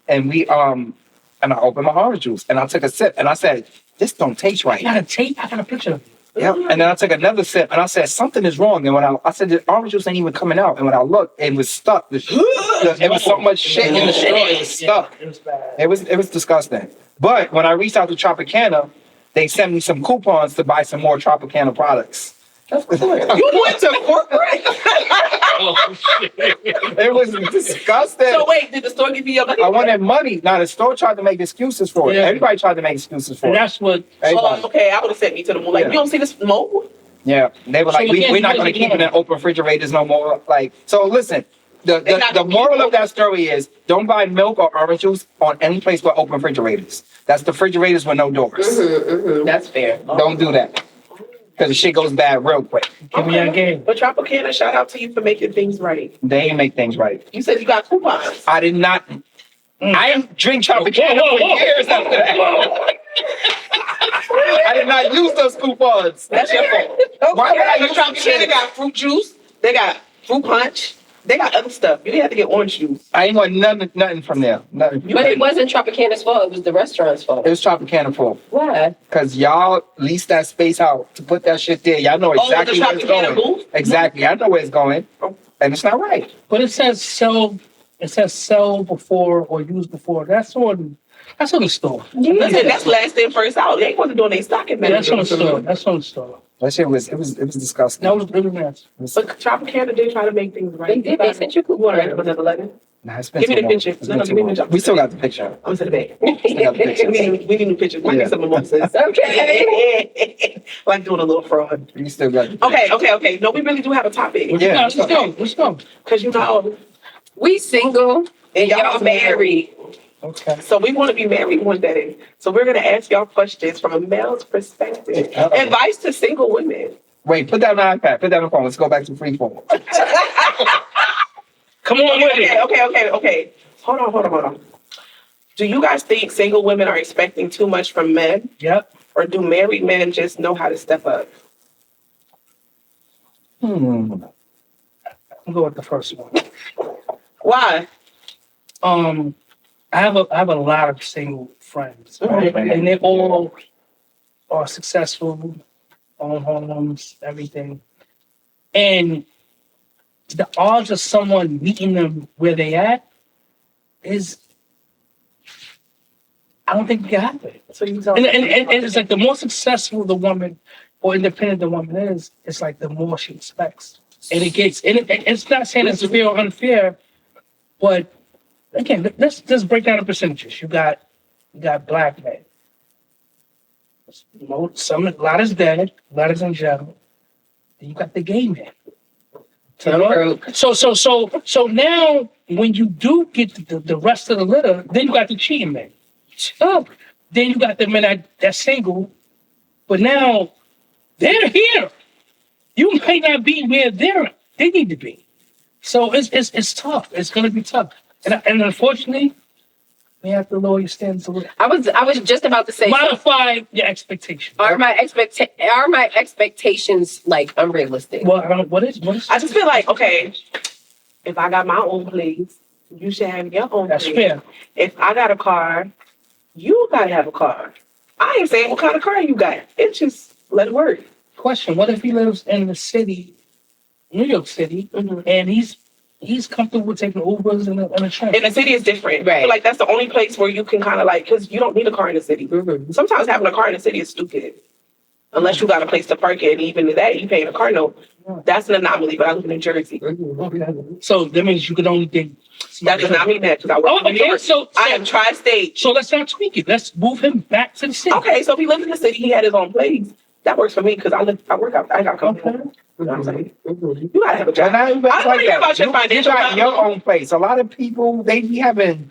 And we and I opened my orange juice and I took a sip and I said, this don't taste I right. got a tape. I got a picture of it. Yep. And then I took another sip and I said, something is wrong. And when I said, the orange juice ain't even coming out. And when I looked, it was stuck. It was so much shit in the straw. It was stuck. It was bad. It was disgusting. But when I reached out to Tropicana, they sent me some coupons to buy some more Tropicana products. You went to corporate? Oh, shit. It was disgusting. So wait, did the store give you your money? I wanted money. Now the store tried to make excuses for it. Yeah. Everybody tried to make excuses for And it. that's what. Everybody. Oh, okay, I would have sent me to the moon. Like, Yeah. you don't see this smoke? Yeah, they were So like, again, we're not you going to guys keep it in open refrigerators no more. Like, so listen, They're not the gonna moral keep of that story is don't buy milk or orange juice on any place with open refrigerators. That's the refrigerators with no doors. That's fair. Don't do that because the shit goes bad real quick. Give me that game. But Tropicana, shout out to you for making things right. They ain't make things right. You said you got coupons. I did not. I didn't drink Tropicana Whoa. for years after that. I did not use those coupons. That's your fault. Why would I Because use Tropicana shit? got fruit juice. They got fruit punch. They got other stuff. You didn't have to get orange juice. I ain't want nothing from there. Nothing. But it wasn't Tropicana's fault. It was the restaurant's fault. It was Tropicana fault. Why? Because y'all leased that space out to put that shit there. Y'all know exactly the where it's Tropicana going. booth? Exactly. I know where it's going. And it's not right. But it says sell. It says sell before or use before. That's on the store. That's last in, first out. They wasn't doing their stocking Yeah, that's on the management. store. That's on the store. That shit was it was disgusting. That was really nice. But Tropicana did try to make things right. They did. They sent you You want to write up another letter? Nah, it's been Give me too the long. picture. It's No, been no, too give me the long. picture. We still got the picture. I'm gonna send it Still got the back. picture. we need new pictures. We Yeah. need some mimosas. Okay. Like doing a little fraud. We still got the Okay. No, we really do have a topic. Yeah. Let's go. Let's go. Because you know, We single and y'all married. Okay. so we want to be married one day. So we're gonna ask y'all questions from a male's perspective. Uh-oh. Advice to single women. Wait, put down the iPad. Put down the phone. Let's go back to free form. Come on with it. Okay. Hold on. Do you guys think single women are expecting too much from men? Yep. Or do married men just know how to step up? I'll go with the first one. Why? I have a lot of single friends, right? Mhm. And they all are successful, own homes, everything. And the odds of someone meeting them where they at is, I don't think it can happen. So you tell And it's like the more successful the woman or independent the woman is, it's like the more she expects. And it gets, it's not saying it's fair or unfair, but again, let's just break down the percentages. You got black men. A lot is dead, a lot is in jail. Then you got the gay men. So now when you do get the rest of the litter, then you got the cheating men. Oh, then you got the men that's single, but now they're here. You might not be where they need to be. So it's tough. It's gonna be tough. And unfortunately, we have to lower your standards a little. I was just about to say, Modify your expectations. are my expectations like unrealistic? Well, what is? I just feel like, okay, if I got my own place, you should have your own That's place. fair. If I got a car, you gotta have a car. I ain't saying what kind of car you got. It's just let it work. Question: what if he lives in the city, New York City, and he's comfortable with taking Ubers and a train? In the city is different. I feel like that's the only place where you can kind of like, because you don't need a car in the city. Sometimes having a car in the city is stupid. Unless you got a place to park it, and even that, you paying a car note. That's an anomaly, but I live in New Jersey. So that means you can only date. That does not mean that, because I work in New York. So I am tri-state. So let's not tweak it. Let's move him back to the city. Okay, so if he lived in the city, he had his own place. That works for me, because I work out, I got to come home. You know what I'm saying? You gotta have a job. I don't want to hear about your financial You got your own place. A lot of people they be having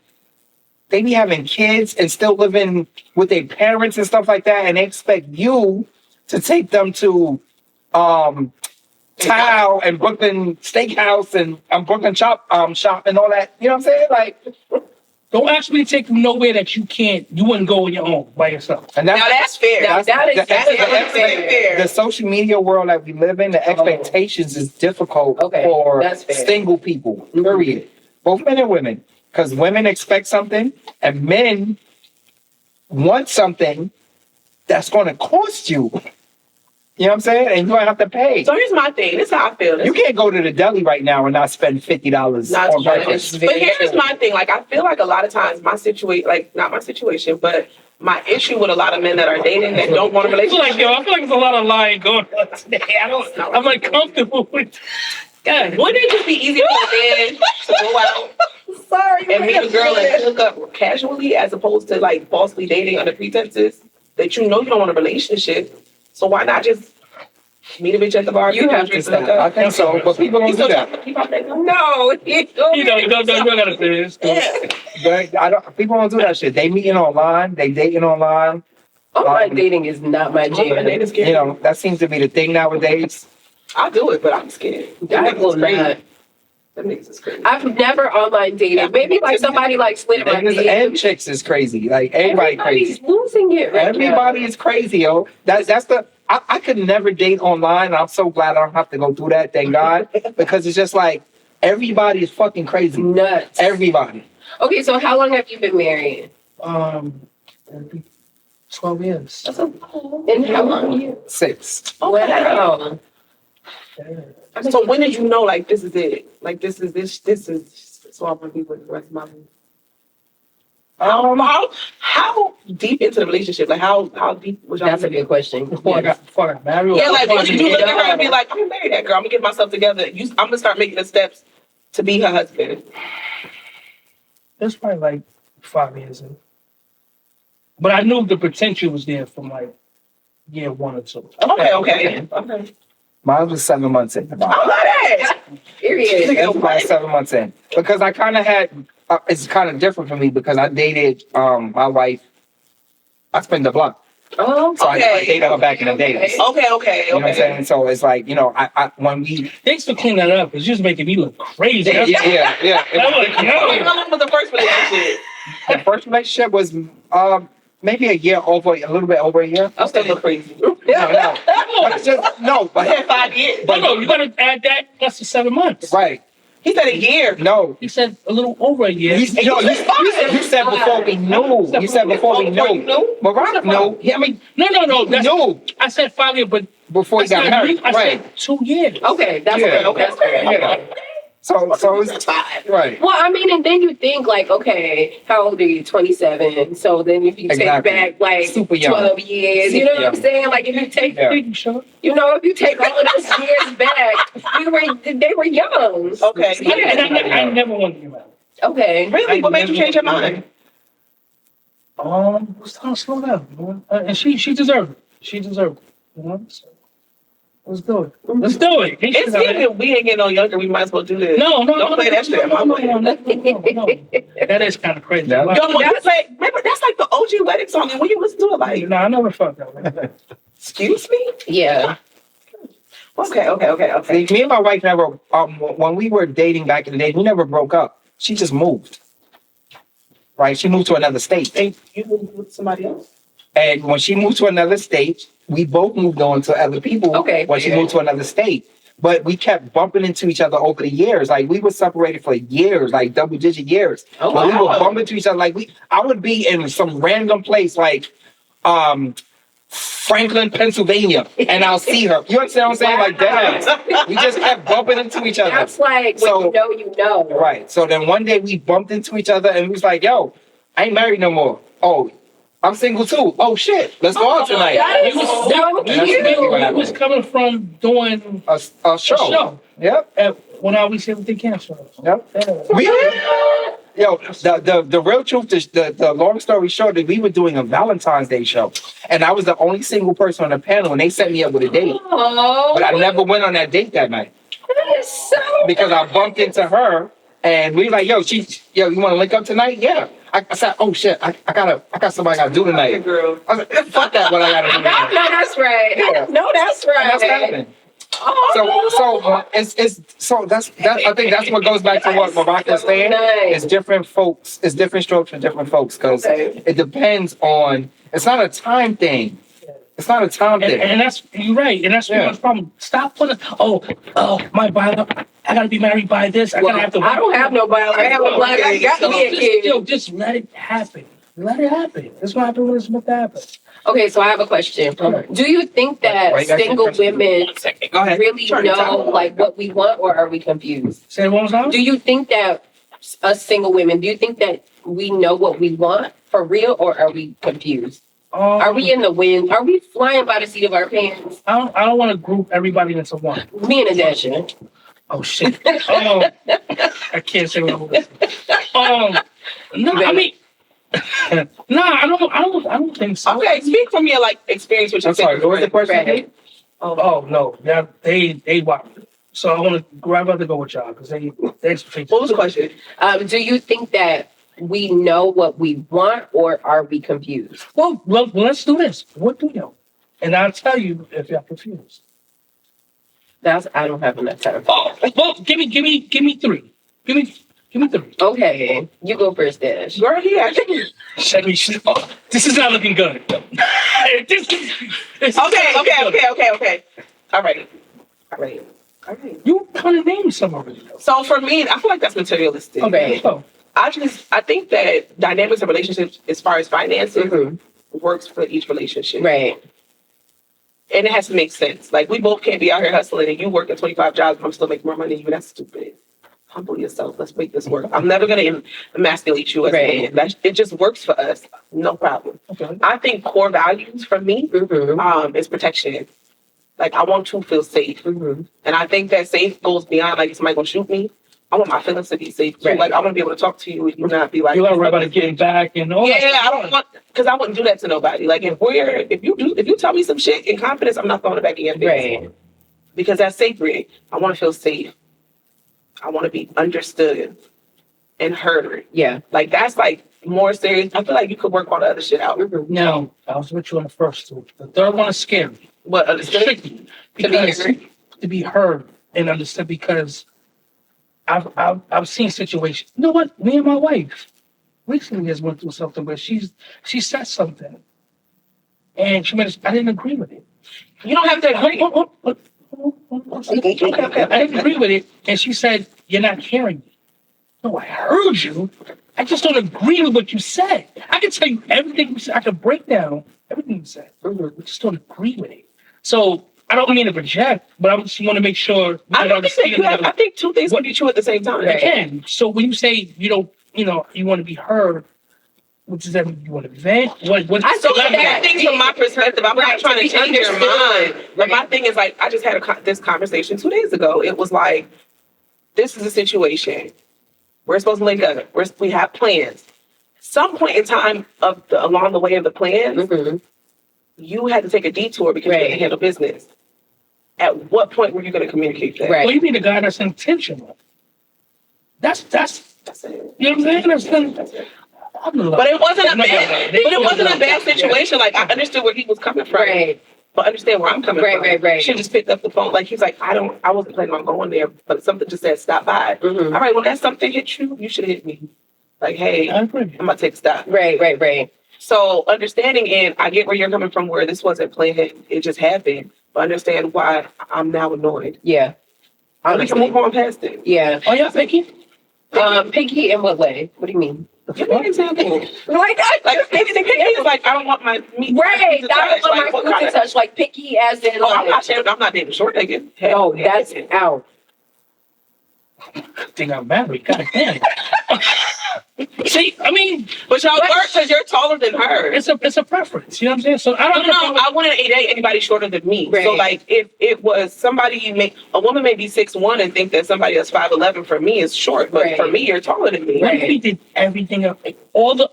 kids and still living with their parents and stuff like that, and they expect you to take them to Tao and Brooklyn Steakhouse and Brooklyn shop and all that. You know what I'm saying? Like, don't ask me to take you nowhere that you wouldn't go on your own by yourself. and Now that's fair. That is fair. the social media world that we live in. The expectations is difficult Okay, for that's fair. single people. Period. Both men and women, because women expect something and men want something that's going to cost you. You know what I'm saying? And you don't have to pay. So here's my thing. This is how I feel. You can't go to the deli right now and not spend $50 Not on to breakfast. But here's my thing. Like, I feel like a lot of times my situation, like, not my situation, but my issue with a lot of men that are dating that don't want a I feel relationship. like there's a lot of lying going on today. I'm uncomfortable with. God, Wouldn't it just be easier for a man to go out and meet a girl and hook up casually as opposed to like falsely dating under pretenses that you know you don't want a relationship? So why not just meet a bitch at the bar? You have to stop. I think so, but people don't do that. No, you don't gotta say this. But people don't do that shit. They meeting online. They dating online. Online dating is not my jam. You know, that seems to be the thing nowadays. I'll do it, but I'm scared. I will not. That makes us crazy. I've never online dated. Maybe like somebody like slid in my Niggas and DM. chicks is crazy. Like everybody Everybody's crazy. losing it right Everybody now. is crazy, yo. That's the. I could never date online. And I'm so glad I don't have to go through that. Thank God, because it's just like everybody is fucking crazy. Nuts. Everybody. Okay, so how long have you been married? It'll be 12 years. And how long you? 6. Wow. So when did you know like this is it? Like this is so I'm gonna be with the rest of my life. How deep into the relationship? Like how deep was y'all? That's a good question. Before I got married. Yeah, like would you look at her Yeah. and be like, I'm gonna marry that girl. I'm gonna get myself together. I'm gonna start making the steps to be her husband. It's probably like 5 years in. But I knew the potential was there from like year 1 or 2. Okay. Mine was 7 months in. I love that. Period. It was about 7 months in because I kind of had. It's kind of different for me because I dated my wife. I spent the block, Oh, so I Okay. dated her back in the day. Okay. You know what I'm saying? So it's like I when we Thanks for cleaning that up. It's just making me look crazy. yeah. I'm like, yo. How long was the first relationship? The first relationship was maybe a little bit over a year. I'm still look crazy. No, but it's just no, I had but 5 years. No, you gotta add that plus the 7 months. right. He said a year. No, He said a little over a year. you said before we knew. You said before we Before you knew. knew? Mariah knew. I mean, No. knew I said 5 years, but before he that's got not married. me. I Right. said 2 years. okay. That's Yeah. fair. That's fair. Yeah. So it's right. Well, I mean, and then you think like, okay, how old are you? 27. So then if you take Exactly. back like Super young. 12 years, you know what I'm Super saying? Like if you take, Yeah. You sure? if you take all of those years back, they were young. Okay. Yeah, and I never wanted to get married. Okay. Really? What made you change your mind? It was time to slow down. You know? And she deserved it. She deserved it. You know? So, let's do it. Let's do it. It's even we ain't getting no younger. We might as well do this. No. Don't play that shit in my way. No. That is kind of crazy. Yeah. Like, Yo, when you play, remember that's like the OG wedding song, and when you listen to it, like, no, I never felt that way. excuse me. Yeah. Okay. See, me and my wife never. When we were dating back in the day, we never broke up. She just moved. Right. She moved to another state. And you moved with somebody else. And when she moved to another state, we both moved on to other people. Okay. When she moved to another state. But we kept bumping into each other over the years. Like we were separated for years, like double-digit years. Oh, But we wow. would bump into each other. Like I would be in some random place like Franklin, Pennsylvania, and I'll see her. You understand what I'm saying? Like that. We just kept bumping into each other. That's like So- when you know. Right. So then one day we bumped into each other and we was like, yo, I ain't married no more. Oh, I'm single too. Oh shit. Let's go out tonight. That is You so That's cute. exactly what I was coming from doing A a show. show Yep. when I was everything canceled. Yep. Yeah. The real truth is the long story short that we were doing a Valentine's Day show. And I was the only single person on the panel and they set me up with a date. Oh, But I never went on that date that night that is so because I bumped into her and we were like, yo, you want to link up tonight? Yeah. I said, oh shit, I got somebody I gotta do tonight. Girl. I was like, fuck that, what I gotta do No, tonight. that's right. Yeah. No, that's right. And that's happening. Oh, I think that's what goes back to what Mariah was saying. Nice. It's different folks. It's different strokes for different folks because Okay. it depends on. It's not a time thing. It's not a time thing. And that's you're right, and that's Yeah. the problem. Stop putting my bio. I gotta be married by this. I well, gotta have to. I don't have no biological. I have a blood. I got to be a kid. Just let it happen. Let it happen. That's what happened when it's meant to happen. Okay, so I have a question. Okay. Do you think that Why you got single your question? women Go ahead. really know like what we want, or are we confused? Say it one more time. Do you think that us single women? Do you think that we know what we want for real, or are we confused? Are we in the wind? Are we flying by the seat of our pants? I don't want to group everybody into one. Me and Adesha. Oh shit. I can't say what I was. No, I mean, no, I don't think so. Okay, speak from your like experience with your I'm sorry. What was the question? Right. Oh no, they watch. So I want to rather go with y'all because they What was the question? Do you think that we know what we want, or are we confused? Well, let's do this. What do you know? And I'll tell you if you're confused. I don't have enough time. Oh, well, give me three. Give me three. Okay, you go first, Dash. Girl, he actually. This is not looking good. This is Okay. All right. You kind of named some already. So for me, I feel like that's materialistic. Okay. So, I think that dynamics of relationships, as far as finances, Mhm. works for each relationship. Right. And it has to make sense. Like, we both can't be out here hustling and you working 25 jobs, but I'm still making more money than you. That's stupid. humble yourself. Let's make this work. I'm never gonna emasculate you as Right. a man. It just works for us. No problem. Okay. I think core values for me Mm-hmm. is protection. Like I want to feel safe. Mm-hmm. And I think that safe goes beyond like if somebody gonna shoot me. I want my feelings to be safe too. Right. Like I want to be able to talk to you and you not be like, You gotta worry about it getting back and all that yeah, stuff. I don't want because I wouldn't do that to nobody. Like if you tell me some shit in confidence, I'm not throwing it back in your face. Right. Because that's sacred. I want to feel safe. I want to be understood and heard. Yeah. Like that's like more serious. I feel like you could work all the other shit out. Mm-hmm. Now, I was with you on the first two. The third one is scary. But It's tricky. To be Because heard. to be heard and understood because I've seen situations. You know what? Me and my wife recently just went through something where she said something. And I didn't agree with it. you don't have to agree. I didn't agree with it, and she said, "You're not hearing me." No, I heard you. I just don't agree with what you said. I can tell you everything you said. I can break down everything you said. I just don't agree with it. So I don't mean to reject, but I just want to make sure I think two things can be true at the same time. you can. So when you say you don't, you want to be heard, what does that mean? You want to vent? What? I So think like, that- things from my perspective, I'm Right, not trying to to be change your understood. mind. But my thing is like, I just had this conversation 2 days ago. It was like, this is a situation. We're supposed to link up. We have plans. Some point in time along the way of the plans, Mm-hmm. you had to take a detour because you had to Right. handle business. At what point were you going to communicate that? Right. Well, you need a guy that's intentional. That's That's it. you know what I'm saying. That's it. I'm in love. But it wasn't a No, bad. no, no. But it wasn't a bad situation. Like I understood where he was coming from. Right. But understand where I'm coming Right, from. right. She just picked up the phone. Like, he's like, I wasn't planning on going there, but something just said, stop by. Mhm. All right, when that something hit you, you should hit me. Like, hey, I I'm agree. going to take a stop. Right. So understanding, and I get where you're coming from, where this wasn't planned, it just happened. But understand why I'm now annoyed. Yeah. And we can move on past it. Yeah. Oh yeah, Vicky. Picky in what way? What do you mean? Give me an example. Like, Picky is like, I don't want my meat. right. to That touch. was Like, my what food kind to of- touch. Like picky as in Oh, I'm like. not dating short nigga. No, that's out. I think I'm married. God damn. See, I mean, But y'all work because you're taller than her. it's a preference. You know what I'm saying? So I No, don't know. I wouldn't date anybody shorter than me. Right. So like if it was somebody a woman may be 6'1" and think that somebody that's 5'11" for me is short, but Right. for me you're taller than me. What Right. if we did everything up? All the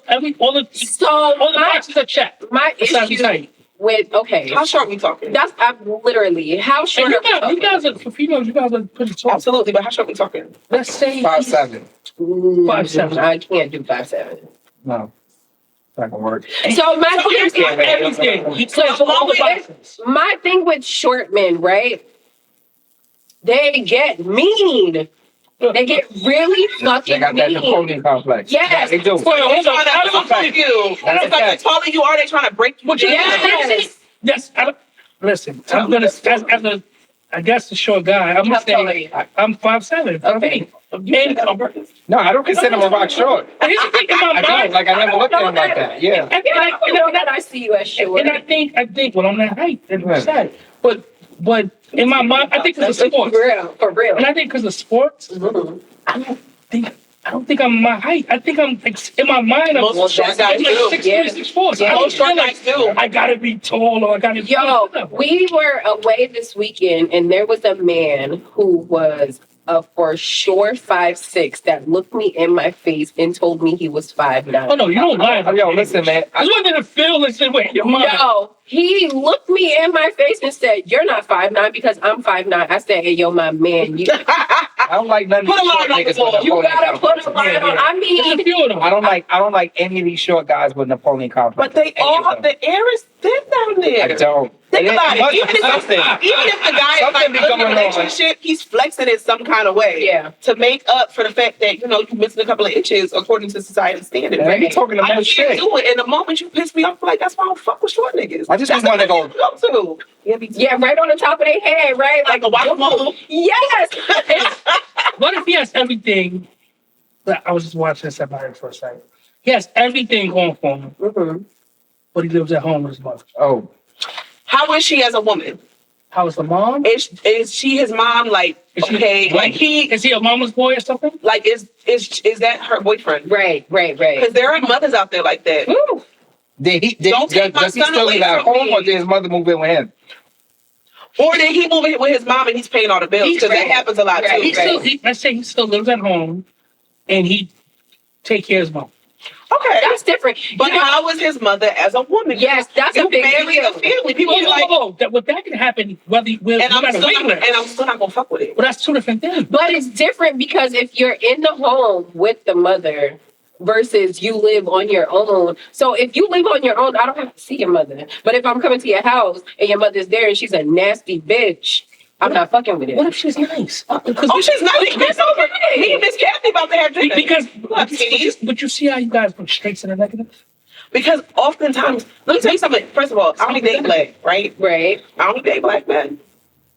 So all the my boxes are checked. my Besides issue height. with How short we talking? that's I'm literally how short. And are we you guys are, for females, you guys are pretty tall. Absolutely, but how short we talking? Let's say 5'7". 5'7". I can't do 5'7". No, not gonna work. So my So here's everything. You So so all the here's- boxes. my thing with short men, right? They get mean. They get really They fucking got that mean. Napoleon complex. Yes. They do. Wait, hold They're on. trying to I don't fuck know. you. That's It's like the fact. taller you are, they trying to break you. What you Yes. Yes. Listen, I'm gonna as a I guess the short guy. I'm How gonna tall are say you? I'm 5'7". Okay. You said that on purpose. No, I don't consider him a rock short. Here's the thing in my I don't. mind. Like, I never looked at him like that. Yeah. And I don't know that I see you as short. And I think, well, I'm that height, as you Right. said. But in my mind, I think it's a sport. For real. And I think because of sports, Mhm. I don't think I'm my height. I think I'm like, in my mind, I'm Most short I'm guys like do. 6'3", Yeah. 6'4". So I Yeah. don't Most short feel like guys do. I gotta be tall or I gotta be. Yo, we were away this weekend and there was a man who was for sure 5'6" that looked me in my face and told me he was 5'9". Oh no, you don't lie. Yo, listen, man. I just wanted to feel and say, wait, your mind. No, he looked me in my face and said, "You're not 5'9" because I'm 5'9". I said, "Hey, yo, my man, you I don't like none of Put these a short line on the niggas wall. with you Napoleon gotta put complex. a line Yeah, on." yeah. I mean, There's a few of them. I don't like any of these short guys with Napoleon complex. But they all, the air is thin down there. I don't. Think about it. must Even be if, something. even if the guy is Something like be in a going on. relationship, he's flexing in some kind of way. Yeah. To make up for the fact that, you're missing a couple of inches according to society's standards. And they be talking I about can't shit. do it. And the moment you piss me off, I'm like, that's why I don't fuck with short niggas. I just That's wanna the go- place you go to. Yeah, me too. yeah, right on the top of their head, right? Like a guacamole. Yes. What if he has everything? I was just watching this at my for a second. He has everything going for him, Mhm. but he lives at home with his mother. Oh, How is she as a woman? How is the mom? Is she his mom? Like, Is she- okay, like Is he a mama's boy or something? like is that her boyfriend? Right. Because there are mothers out there like that. Woo. Don't take my does he son still away live at from home, me. or did his mother move in with him? Or did he move in with his mom and he's paying all the bills? Because that happens a lot Right. too. Let's say he still lives at home, and he take care of his mom. Okay. That's different. But You know, how is his mother as a woman? yes, that's You a big marry deal. a family. People be like, That can happen whether and I'm I'm still not gonna fuck with it. But that's two different things. But it's different because if you're in the home with the mother versus you live on your own. So if you live on your own, I don't have to see your mother. But if I'm coming to your house and your mother's there and she's a nasty bitch, I'm not fucking with it. What if she's nice? Oh, she's not. It's over. Me and Miss Kathy about to have dinner. But you see how you guys go straight to the negative? Because oftentimes, let me tell you something. First of all, I only date black, right? Right. I only date black men.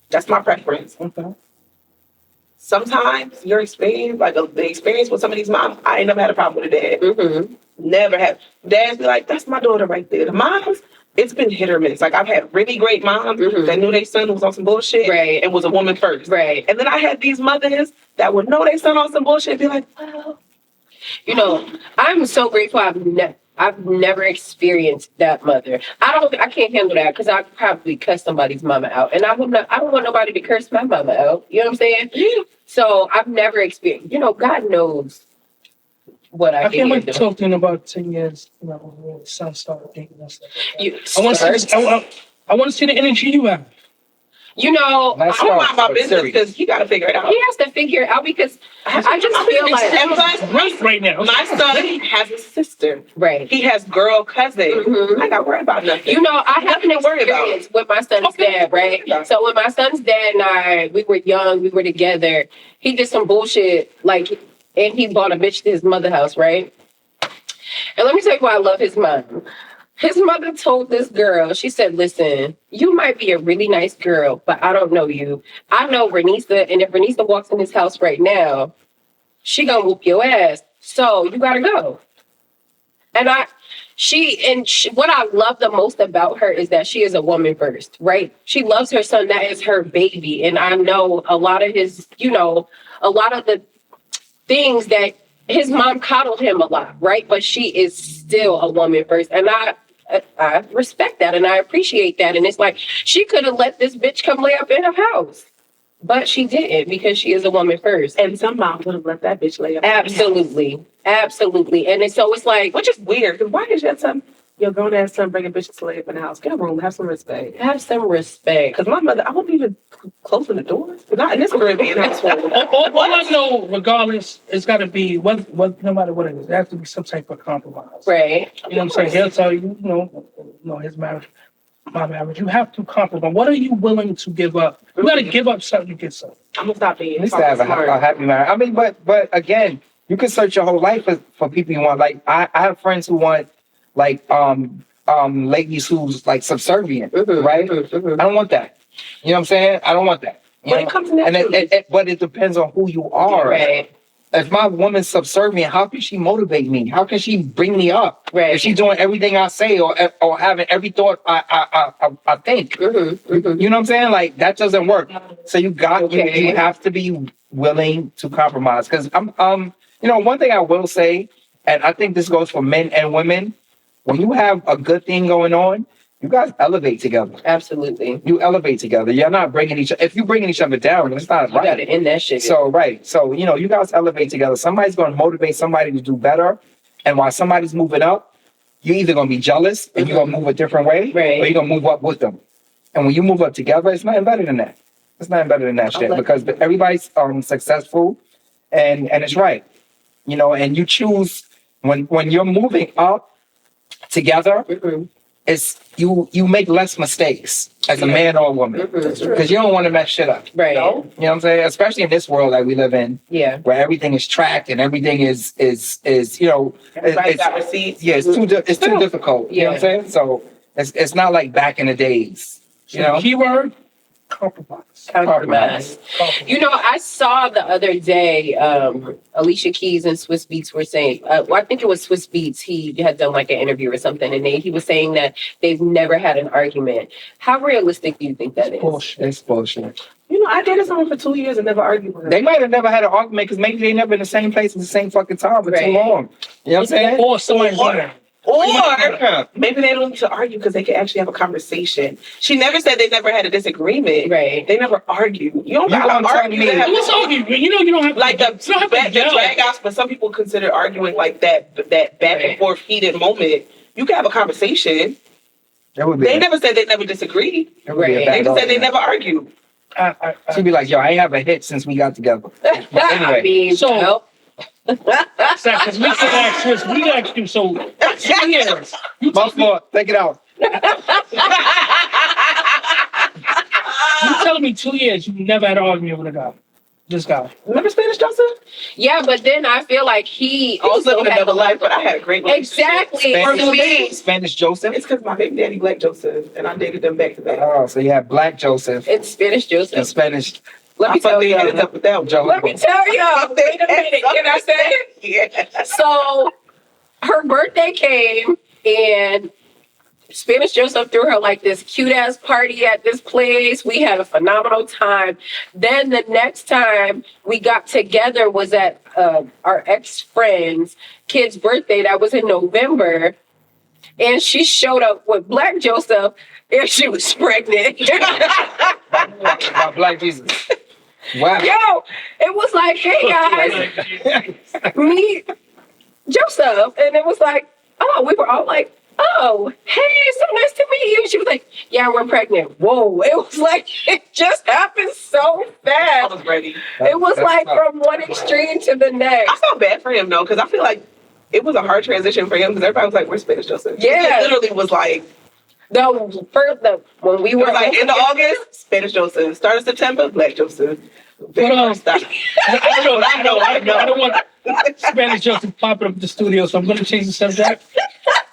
That's my preference. Okay. Sometimes your experience, like the experience with some of these moms, I ain't never had a problem with a dad. Mm-hmm. Never have. Dads be like, that's my daughter right there. The moms, it's been hit or miss. Like I've had really great moms that knew their son was on some bullshit Right. and was a woman first. Right. And then I had these mothers that would know their son on some bullshit and be like, well, You know, I'm so grateful I've never experienced that mother. I can't handle that because I'd probably cuss somebody's mama out. And I don't want nobody to curse my mama out. You know what I'm saying? yeah. So I've never experienced, God knows what I I can can't wait to handle. talk to you in about 10 years, when the son started dating us. You, I want to see the energy you have. Let's I don't go. mind my But business serious. because you got to figure it out. he has to figure it out because I just feel like, It's great right now. My son has a sister. right. He has girl cousins. Mhm. I got worried about nothing. I have Nothing an to worry about. experience with my son's dad, right? Yeah. So when my son's dad and we were young, we were together, he did some bullshit, and he bought a bitch to his mother's house, right? And let me tell you why I love his mom. His mother told this girl, she said, listen, you might be a really nice girl, but I don't know you. I know Renisa, and if Renisa walks in this house right now, she gonna whoop your ass. So you gotta go. And what I love the most about her is that she is a woman first, right? She loves her son. That is her baby. And I know a lot of a lot of the things that his mom coddled him a lot, right? But she is still a woman first. And I respect that and I appreciate that. And it's like, she could have let this bitch come lay up in her house. But she didn't because she is a woman first. And some moms would have let that bitch lay up. Absolutely. Absolutely. And so it's like, Which is weird, because why is your grown ass son bringing bitches to lay up in the house? Get a room, have some respect. have some respect. Because my mother, I won't even closing the doors. Not in this Caribbean household. All I know, regardless, it's got to be, no matter what it is, there has to be some type of compromise. Right. You know what I'm saying? He'll tell you, his marriage, my marriage. You have to compromise. What are you willing to give up? You got to give up something to get something. I'm gonna stop being At least to have a happy marriage. I mean, but again, you can search your whole life for people you want. Like I have friends who want ladies who's like subservient, right? I don't want that. You know what I'm saying? I don't want that. But it comes naturally. But it depends on who you are. Right. If my woman's subservient, how can she motivate me? How can she bring me up? Right. If she's doing everything I say or having every thought I think. You know what I'm saying? Like that doesn't work. So you have to be willing to compromise. Because one thing I will say, and I think this goes for men and women, when you have a good thing going on, you guys elevate together. Absolutely. You elevate together. You're not bringing if you're bringing each other down, it's not You right. gotta end that shit. So, right. So, you guys elevate together. Somebody's going to motivate somebody to do better. And while somebody's moving up, you're either going to be jealous and you're going to move a different way, Right. or you're going to move up with them. And when you move up together, it's nothing better than that. It's nothing better than that shit Okay. because everybody's successful and it's right. And you choose when you're moving up together, it's you make less mistakes as a man or a woman because you don't want to mess shit up. Right. You know what I'm saying? Especially in this world that we live in, Yeah. where everything is tracked and everything is Everybody got receipts. yeah, it's too difficult. You know what I'm saying? So it's not like back in the days. So the keyword, Compromise. Compromise. You know, I saw the other day, Alicia Keys and Swiss Beats were saying, well, I think it was Swiss Beats. He had done like an interview or something, and he was saying that they've never had an argument. How realistic do you think that is? Bullshit. It's bullshit. You know, I dated someone for 2 years and never argued with her. They might have never had an argument because maybe they never in the same place at the same fucking time for too Right. long. You know what I'm saying? Or somebody's running. Or Yeah. maybe they don't need to argue because they can actually have a conversation. She never said they never had a disagreement. Right. They never argued. You don't You have gonna to tell argue. me- to have- What's arguing? You know, you don't have to. Like the you don't have to yell. drag outs, but some people consider arguing like that back Right. and forth heated moment. You can have a conversation. That would be They never said they never disagreed. that would be a Right. bad They just said they argument. never argued. She'd be like, yo, I ain't have a hit since we got together. But I anyway, mean, So- well, Because we can ask this, we asked you, so 2 years. You my tell me, fault. Take it out. you telling me 2 years you never had an argument with a guy? This guy. Remember Spanish Joseph? yeah, but then I feel like he He was also living had another life, but I had a great relationship. exactly for Spanish, me. Spanish Joseph. It's because my baby daddy Black Joseph, and I dated them back to back. Oh, so you have Black Joseph It's Spanish and Joseph. Spanish Let me I thought tell they you. ended up with that one. Joseph. Let me tell you. Wait a minute. Can I say it? Yeah. So her birthday came and Spanish Joseph threw her like this cute ass party at this place. We had a phenomenal time. Then the next time we got together was at our ex friend's kid's birthday. That was in November. And she showed up with Black Joseph and she was pregnant. My Black Jesus. Wow. Yo, it was like, hey guys, meet Joseph. And it was like, oh, we were all like, oh, hey, so nice to meet you. She was like, yeah, we're pregnant. Whoa. It was like, it just happened so I fast. was ready. It was That's like tough. from one extreme to the I next. felt bad for him though, because I feel like it was a hard transition for him because everybody was like, "Where's Spanish Joseph?" Yeah. It literally was like, When we it were was like end of August, Spanish Joseph. Start of September, Black Joseph. Stop. I don't want Spanish Joseph popping up the studio, so I'm going to change the subject.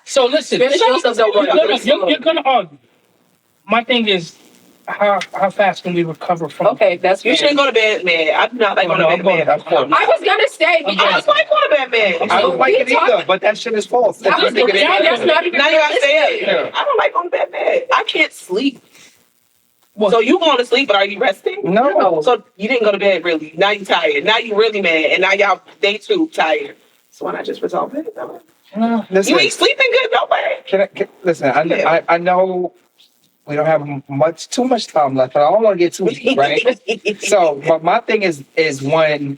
So listen, Spanish Joseph don't want to you're going to argue. My thing is, how fast can we recover from? Okay, that's You fair. shouldn't go to bed, man. I do not like Oh, going no, to I'm bed, going. man. I'm going. I was gonna say I'm I because was like going to bed, man. I don't like it We talk- either, but that shit is false. I was gonna say that's not even Now you gotta stay realistic. up. I don't like going to bed, man. I can't sleep. Well, So you going to sleep, but are you resting? No. So you didn't go to bed really. Now you tired. Now you really mad, and now y'all day two tired. So why not just resolve it? Listen, You ain't sleeping good, nobody. listen, I know we don't have too much time left, but I don't want to get too deep, right? So, but my thing is when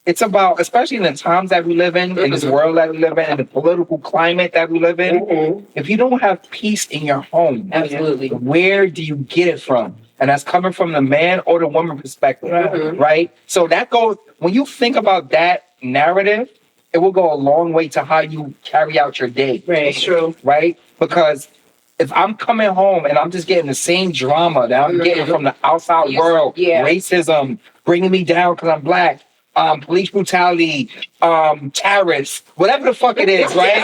it's about, especially in the times that we live in this world that we live in, and the political climate that we live in, Mhm. if you don't have peace in your home, Absolutely. where do you get it from? And that's coming from the man or the woman perspective, Mhm. right? So that goes, when you think about that narrative, it will go a long way to how you carry out your day, Right. true. right? Because if I'm coming home and I'm just getting the same drama that I'm getting from the outside Yes, world, yeah. racism, bringing me down because I'm Black, police brutality, tariffs, whatever the fuck it is, right?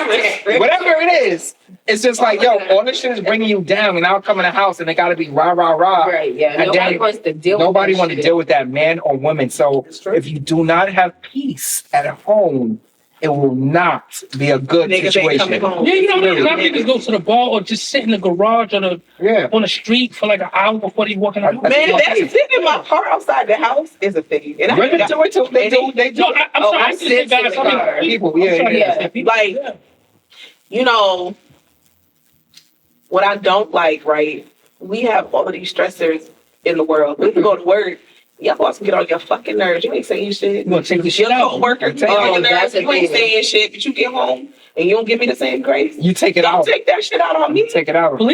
Whatever it is, it's just like, yo, all this shit is bringing you down, and now I come in the house and they gotta be rah, rah, rah. Right, yeah. And Nobody then wants to deal Nobody with wants to that deal with that, man or woman. So It's true. if you do not have peace at home, it will not be a good Niggas ain't situation. coming home. yeah, you know, a lot of niggas go to the bar or just sit in the garage or Yeah. on the street for like an hour before they walk in the house. Man, that's sitting in my car outside the house is a thing. And I Women got- do it too. They do. They do. No, I'm Oh, sorry. I I'm just sit saying, in guys. the I mean, car. People, I'm yeah, sorry, yeah. people, Like- yeah. You know, what I don't like, right? We have all of these stressors in the world. We can go to work. Your boss can get on your fucking nerves. You ain't saying shit. You gonna take the shit Your out. co-worker can Oh, get on your that's nerves. the You ain't thing. saying shit, but you get home and you don't give me the same grace. You take it Don't out. take that shit out on me. You take it out. A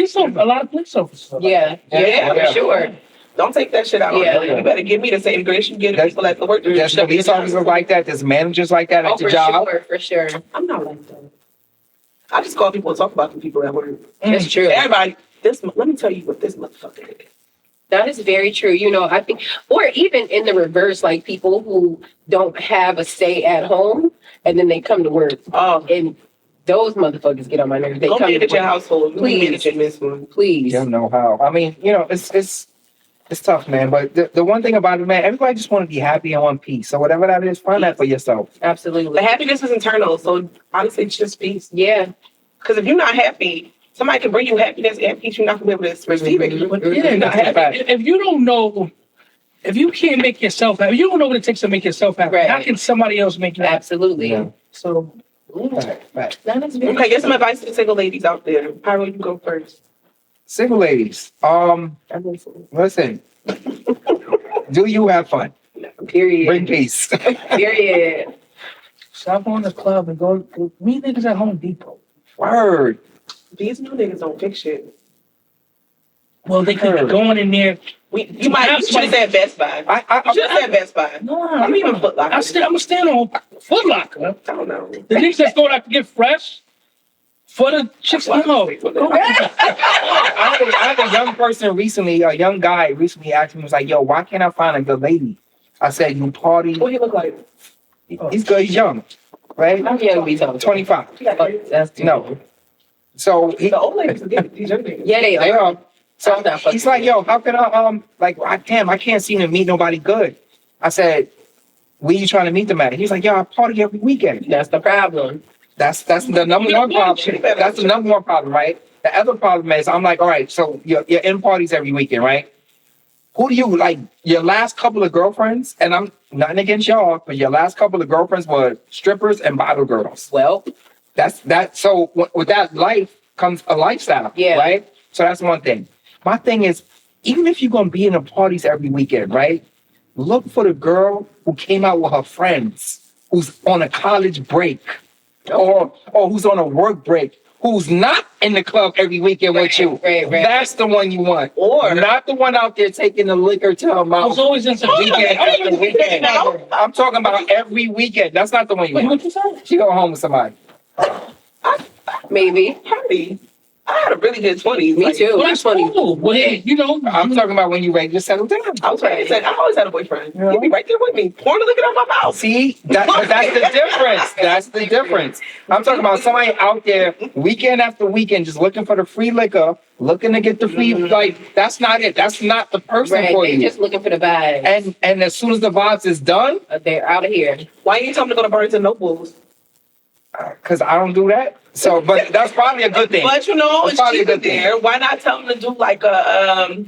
lot of police officers. Yeah, yeah, Yeah. for sure. Don't take that shit out Yeah. on me. You better give me the same grace you give the That's- people at the work. There's police officers like that. There's managers like that Oh, at your for job. sure, for sure. I'm not like that. I just call people and talk about the people at work. That's true. Everybody, let me tell you what this motherfucker is. That is very true. You know, I think, or even in the reverse, like people who don't have a say at home and then they come to work, Oh, and those motherfuckers get on my nerves. They go come to manage your work. household. You Please. manage this one. Please. You don't know how. I mean, you know, it's It's tough, man. But the one thing about it, man, everybody just want to be happy and one piece. So whatever that is, find that for yourself. Absolutely. The happiness is internal, so honestly, it's just peace. Yeah. Because if you're not happy, somebody can bring you happiness and peace. You're not gonna be able to receive it. Yeah, You're not happy. if you don't know, if you can't make yourself happy, you don't know what it takes to make yourself happy. Right. How can somebody else make you happy? Absolutely. Yeah. So, Right. That is very Okay, get some advice to the single ladies out there. Pyro, you go first. Single ladies, listen. Do you have fun? Period. Bring peace. Period. stop going to the club and go meet niggas at Home Depot. Word. These new niggas don't fix shit. Well, they could be going in there. You should have said Best Buy. You should have said Best Buy. No, I'm even Foot Locker. I'm gonna stand on Foot Locker. I don't know. The niggas that's going out to get fresh for the chicks. No. I had a young person recently, a young guy recently asked me, was like, yo, why can't I find a good lady? I said, you party. What he look like? He's good, he's young, right? How young we talking? 25. Oh, that's too No. So he, The old ladies get these young niggas. Yeah, they they are. are. So he's like, yo, how can I, I can't seem to meet nobody good. I said, where you trying to meet them at? He's like, yo, I party every weekend. That's the problem. That's the number one problem. That's the number one problem, right? The other problem is, I'm like, all right, so you're in parties every weekend, right? Who do you like? Your last couple of girlfriends, and I'm nothing against y'all, but your last couple of girlfriends were strippers and bottle girls. Well, That's that. So with that life comes a lifestyle, Yeah. right? So that's one thing. My thing is, even if you're gonna be in the parties every weekend, right? Look for the girl who came out with her friends, who's on a college break, or who's on a work break, who's not in the club every weekend with you. right. That's the one you want. Or Not the one out there taking the liquor to her I mouth was always in some weekend after weekend. now. I'm talking about every weekend. That's not the one you Wait, want. what you say? She go home with somebody. maybe. happy. I had a really good 20s. Me too. Well, that's funny. cool. Well, hey, you know, I'm talking about when you ready to settle down. I was ready to say, I always had a boyfriend. Yeah. He'd be right there with me, pouring the liquor out my mouth. See, that's the difference. That's the difference. I'm talking about somebody out there weekend after weekend just looking for the free liquor, looking to get the free, like, that's not it. That's not the person Right. for They're you. just looking for the vibe. And as soon as the vibes is done, They're out of here. Why you tell me to go to Barnes and Nobles? because I don't do that. So, but that's probably a good thing. But you know, That's it's probably a cheaper good thing. there. Why not tell them to do like a,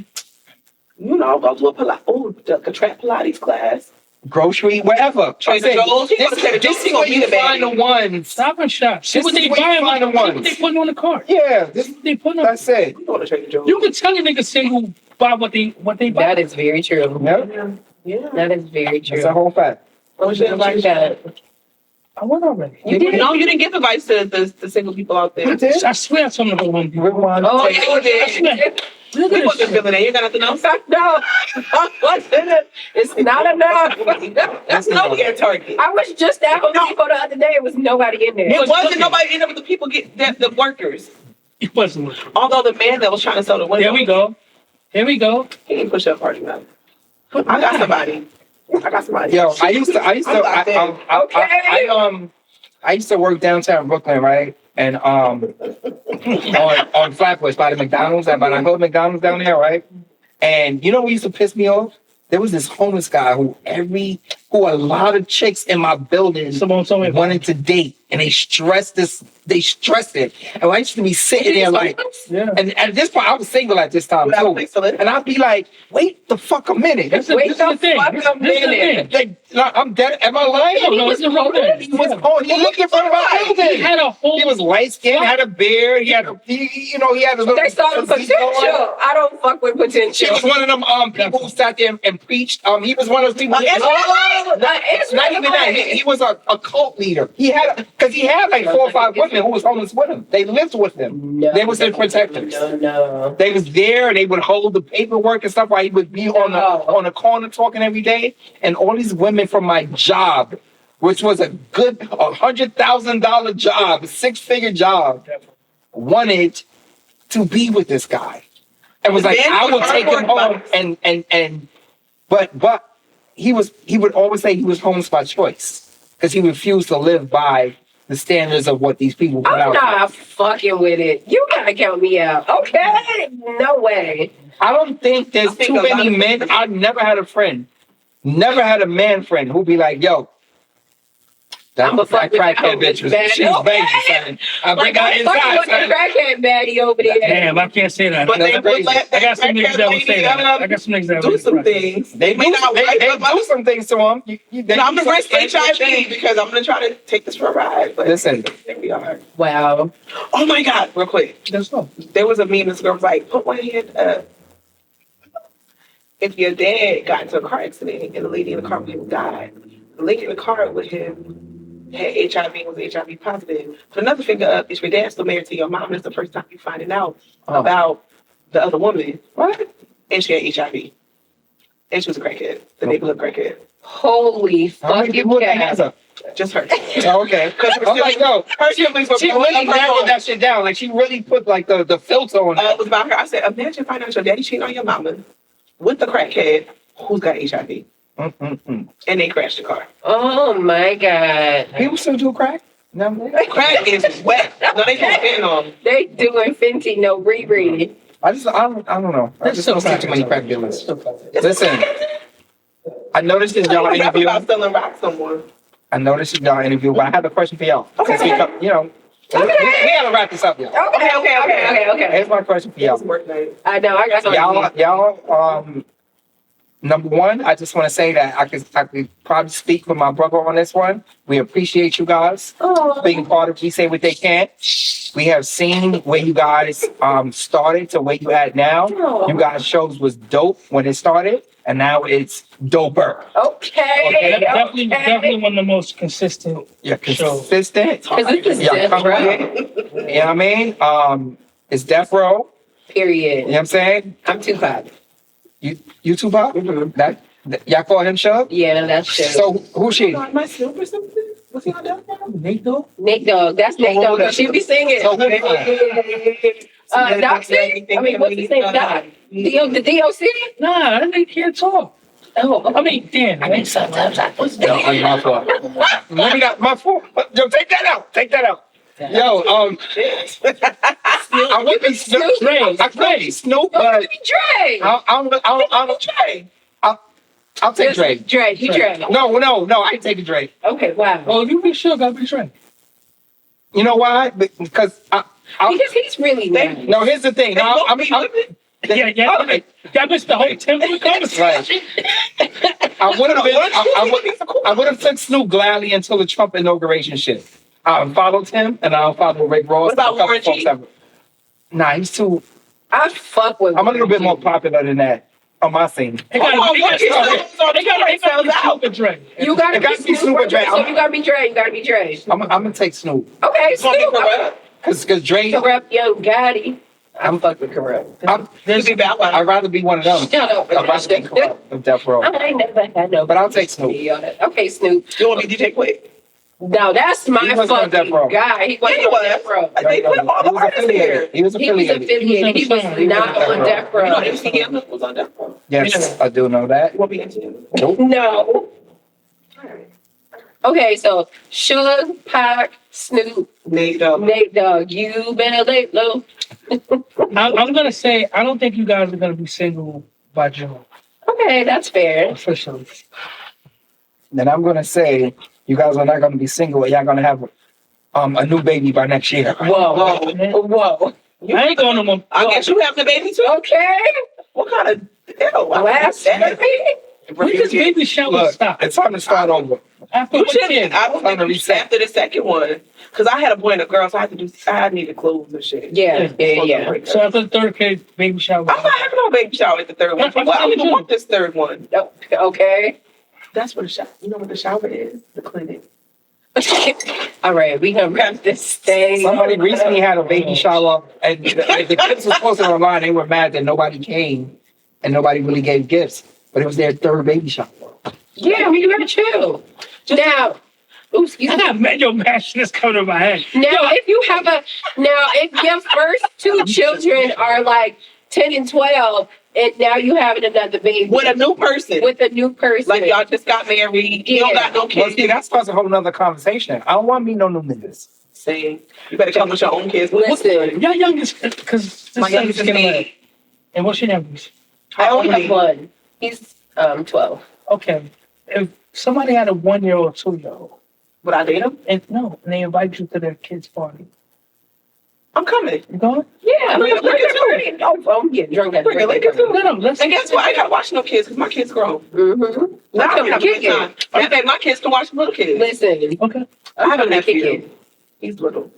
go to a a trap Pilates class. Grocery, wherever. Trader Joe's. He This, go to Trader this Joe's, is he gonna where be you the find the baby. ones. Stop and shop. See This what is they where you buying. find the See what ones. they putting on the cart. Yeah, See what they putting on. that's it. You go to Trader Joe's. You can tell a nigga single buy what they buy. That is very true. Yep, Yeah. That is very true. that's a whole fact. What's your advice? I went already. You did? No, you didn't give advice to the single people out there. You did? I swear I told him to go Home Depot. Rewind. Oh, Yeah, you I did. swear. Look We at wasn't this. feeling that. You got nothing else? No. It's not enough. No, we at Target. I was just at Home Depot the other day. It was nobody in there. It wasn't nobody in there, but the people the workers. It wasn't. Although the man that was trying to sell the window, There we go. Here we go. he didn't push up hard enough. I got somebody. Yo, I used to work downtown Brooklyn, right? And on Flatbush by the McDonald's, by the hood McDonald's down there, right? And you know what used to piss me off? There was this homeless guy who a lot of chicks in my building Someone told me. wanted to date, and they stressed it. And I used to be sitting there like, Yeah. and at this point I was single at this time You have a too. place to live? And I'd be like, wait the fuck a minute. This Wait is the the thing. fuck This a is the minute. thing. I'm dead. Am I lying? No, it's the wrong thing. He was looking for my He building. had a whole. He was light skinned, had a beard, he had a he had a little. They saw the potential. I don't fuck with She potential. was one of them people who sat there and preached. He was one of those people. It's Not even that. He was a cult leader. He had like 4 or 5 women who was homeless with him. They lived with him. No. They was their protectors. No. They was there. They would hold the paperwork and stuff while he would be on the corner talking every day. And all these women from my job, which was a good $100,000 job, 6-figure job, wanted to be with this guy. And was like, I will take him home. But he would always say he was homeless by choice because he refused to live by the standards of what these people put I'm out. not fucking with it. You gotta count me out. Okay. No way. I don't think there's I think too a lot many of men. people- I've never had a friend, never had a man friend who be like, yo, that, I'ma fuck that with crackhead that bitch was, bad- she was okay. banging, son. I bring Like, her I'm fucking inside, with the son. crackhead baddie over there. Damn, I can't say that. But they That's would crazy. let I got some that niggas that would say that. I got some niggas that do would some right. things. They may not they wipe do up my- some things to them. And I'm gonna risk HIV because I'm gonna try to take this for a ride. But Listen. there we are. Wow. Oh my God! Real quick, Let's go. there was a meme. This girl was like, "Put one hand up if your dad got into a car accident and the lady in the car with him died. The lady in the car with him had HIV and was HIV positive. Put another finger up if your dad's still married to your mom. That's the first time you finding out about the other woman. What? And she had HIV. And she was a crackhead. The neighborhood crackhead. Holy How many fucking people put their hands cow. up? Just her. Oh, okay. Because I'm like, yo, her siblings were she blowing really up her narrowed phone. that shit down. Like, she really put like the filter on It it. was about her. I said, imagine finding out your daddy cheating on your mama with the crackhead who's got HIV. Mm-mm-mm. And they crashed the car. Oh my God. People still do crack? No, Crack is wet. No, they can't stand on. They doing Fenty, no rereading. I don't know. I just don't see too many crack dealers. Listen, I noticed in y'all interview. about selling rock someone. I noticed in y'all interview, but I have a question for y'all. Okay. Since we come, we gotta wrap this up, y'all. Okay. Here's my question for It y'all. was work night. I know, I got something. Y'all, number one, I just want to say that I could probably speak for my brother on this one. We appreciate you guys Oh, being part of We Say What They Can't. We have seen where you guys started to where you at now. You guys' shows was dope when it started, and now it's doper. okay. Definitely one of the most consistent. You're consistent. Because this is Yeah, death come row. on. You know what I mean? It's Death Row. You know Period. what I'm saying? I'm Tupac. You two, Bob? That y'all call him Shug? Yeah, that's true. So who's she? On my Snoop or something? Was he on that one? Nate though? Nate Dogg. That's Nate Dogg. 'Cause she be singing. So who- Doxy? I mean, what's his name? Doc? The DOC? Nah, they can't talk. Oh, I mean, damn. I mean, sometimes I was Yo, I'm my fault. Let me not my fault. Yo, take that out. Take that out. Yo, I would be Snoop. I could be Snoop, but Dre. I'll take Dre. Dre. He Dre. No, I ain't taking Dre. Okay, wow. Well, if you be sure, gotta be sure. You know why? Because Because he's really nice. no. Here's the thing. No, I mean, Yeah. Y'all missed the whole temple conversation. I would have been. I would have took Snoop gladly until the Trump inauguration shit. I followed him, and I followed Rick Ross. What about a couple Warren G? folks. Nah, he's too. I fuck with I'm a little bit more Warren G. popular than that on my scene. They gotta stupid Dre. You gotta It gotta be be Snoop Snoop or Dre. Dre. So you gotta be Dre. You gotta be Dre. I'm gonna take Snoop Okay, Snoop. because Dre. Corrupt Young Gotti. I'm fuck with Corrupt. I'd rather be one of them. Shut up. I'd rather be Corrupt than Death Row. I ain't never had no. But I'll take Snoop. Okay, Snoop. You want me to DJ Quick? No, that's my He wasn't on Death fucking Row. guy. He wasn't on Death Row. They put all the artists here. He was He was affiliated. affiliated. He was not on Death You know, Row. MC Hammer was on that one. Yes, I do know that. You want me to? Nope. No. Okay, so Suge, Pac, Snoop, Nate Dogg. Nate Dogg. You better lay low. I'm gonna say I don't think you guys are gonna be single by June. Okay, that's fair. Officially. Then I'm gonna say you guys are not gonna be single. Y'all gonna have a new baby by next year. Whoa. Whoa. I ain't going no more. I guess you having a baby too? Okay. What kind of ew? Last When does baby shower Look, stop? it's time to start over. After You what should. kid? I don't think you should after the second one, because I had a boy and a girl, so I needed clothes and shit. Yeah. So after the third kid, baby shower. I'm not having no baby shower at the third one. That's what Well, I don't I'm even saying. want this third one. Okay. That's what the shower. You know what the shower is? The clinic. All right, we gonna wrap this thing. Somebody recently had a baby shower, and the kids were posted online. They were mad that nobody came and nobody really gave gifts, but it was their third baby shower. Yeah, we gotta chill. Now, ooh, excuse I me. got manual mashiness coming to my head. Now, if your first two children are like 10 and 12, and now you having another baby with a new person. with a new person. Like y'all just got married. You don't got no Well, kids. see, that's supposed to whole nother conversation. I don't want me no new niggas. Saying you better come with your own kids. Listen, Your youngest, because My youngest is 8. And what's your youngest? I only have one. He's 12. Okay. If somebody had a 1-year-old, 2-year-old, Would I date him? and they invite you to their kid's party, I'm coming. you going? Yeah, I'm we're bringing liquor too. I'm getting drunk at the Bringing birthday liquor too. No, let's. And guess what? I ain't gotta watch no kids because my kids grown. Mm-hmm. Now I'm coming having a to good time. That way my kids can watch little kids. Listen, Okay. I have a coming to kick nephew. it. He's little.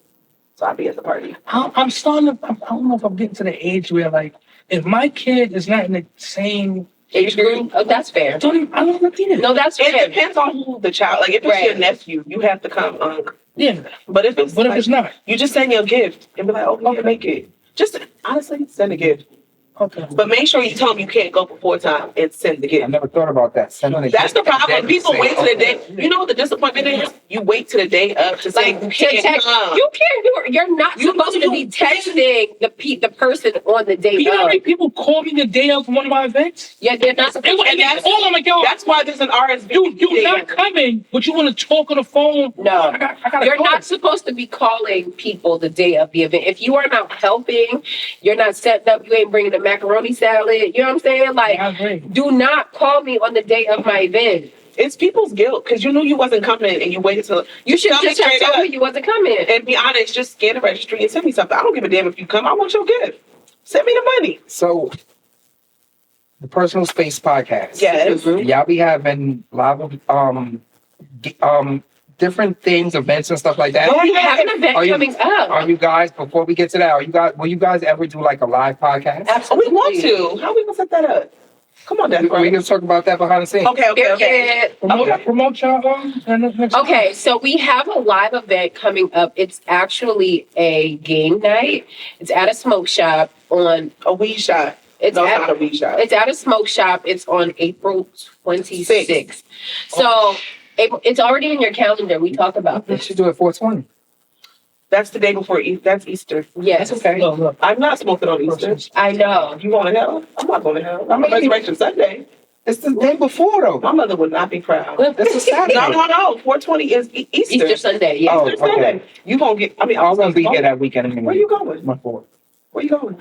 So I'll be at the party. I'm starting to, I don't know if I'm getting to the age where, like, if my kid is not in the same Age group? Oh, that's fair. I don't repeat it. No, that's It fair. depends on who the child. Like if it's Right. your nephew, you have to come. Yeah. But if it's What if like, it's not? you just send your gift and be like, oh, we can make it. Just honestly send a gift. Okay. But make sure you tell them you can't go before time and send the I gift. never thought about that. Sending a That's the gift and problem. then People say, wait to the okay. day. You know what the disappointment is? You wait to the day of to say Like, you to can't text, come. you can't do it. You're not You supposed to be texting the person on the day You know how of. many people call me the day of one of my events? Yeah, they're not supposed And to. that's all I'm like, yo, That's why there's an RSVP. you not coming, but you want to talk on the phone. No. I gotta You're go. not supposed to be calling people the day of the event. If you are not helping, you're not setting up, you ain't bringing the macaroni salad. You know what I'm saying? Like, I agree. do not call me on the day of my event. It's people's guilt because you knew you wasn't coming and you waited till You should Tell me just have straight told up. me you wasn't coming. and be honest. Just scan the registry and send me something. I don't give a damn if you come. I want your gift. Send me the money. So, the Personal Space Podcast. Yes. Mhm. Y'all be having live different things, events and stuff like that. Oh, you have an event Are you- coming up. Are you guys, before we get to that, will you guys ever do like a live podcast? Oh, Absolutely. we want to. How we gonna set that up? Come on, Dad. We can talk about that behind the scenes. Okay. Promote y'all. Next Okay, so we have a live event coming up. It's actually a game night. It's at a smoke shop on. A weed shot. It's No, it's at not a weed shot. It's at a smoke shop. It's on April 26th. So it's already in your calendar. We talk about We this. should do it 420. That's the day before Easter. That's Easter. Yes, That's okay. Look. I'm not smoking on Easter. I know. You going to hell? I'm not going to hell. I I'm mean- Resurrection Sunday. It's the day before though. My mother would not be proud. It's a Saturday. No. 420 is Easter. Easter Sunday. Yeah. Oh, Easter Sunday. You gonna get? I mean, I won't be here that weekend anyway. Where you going? My fault. Where you going?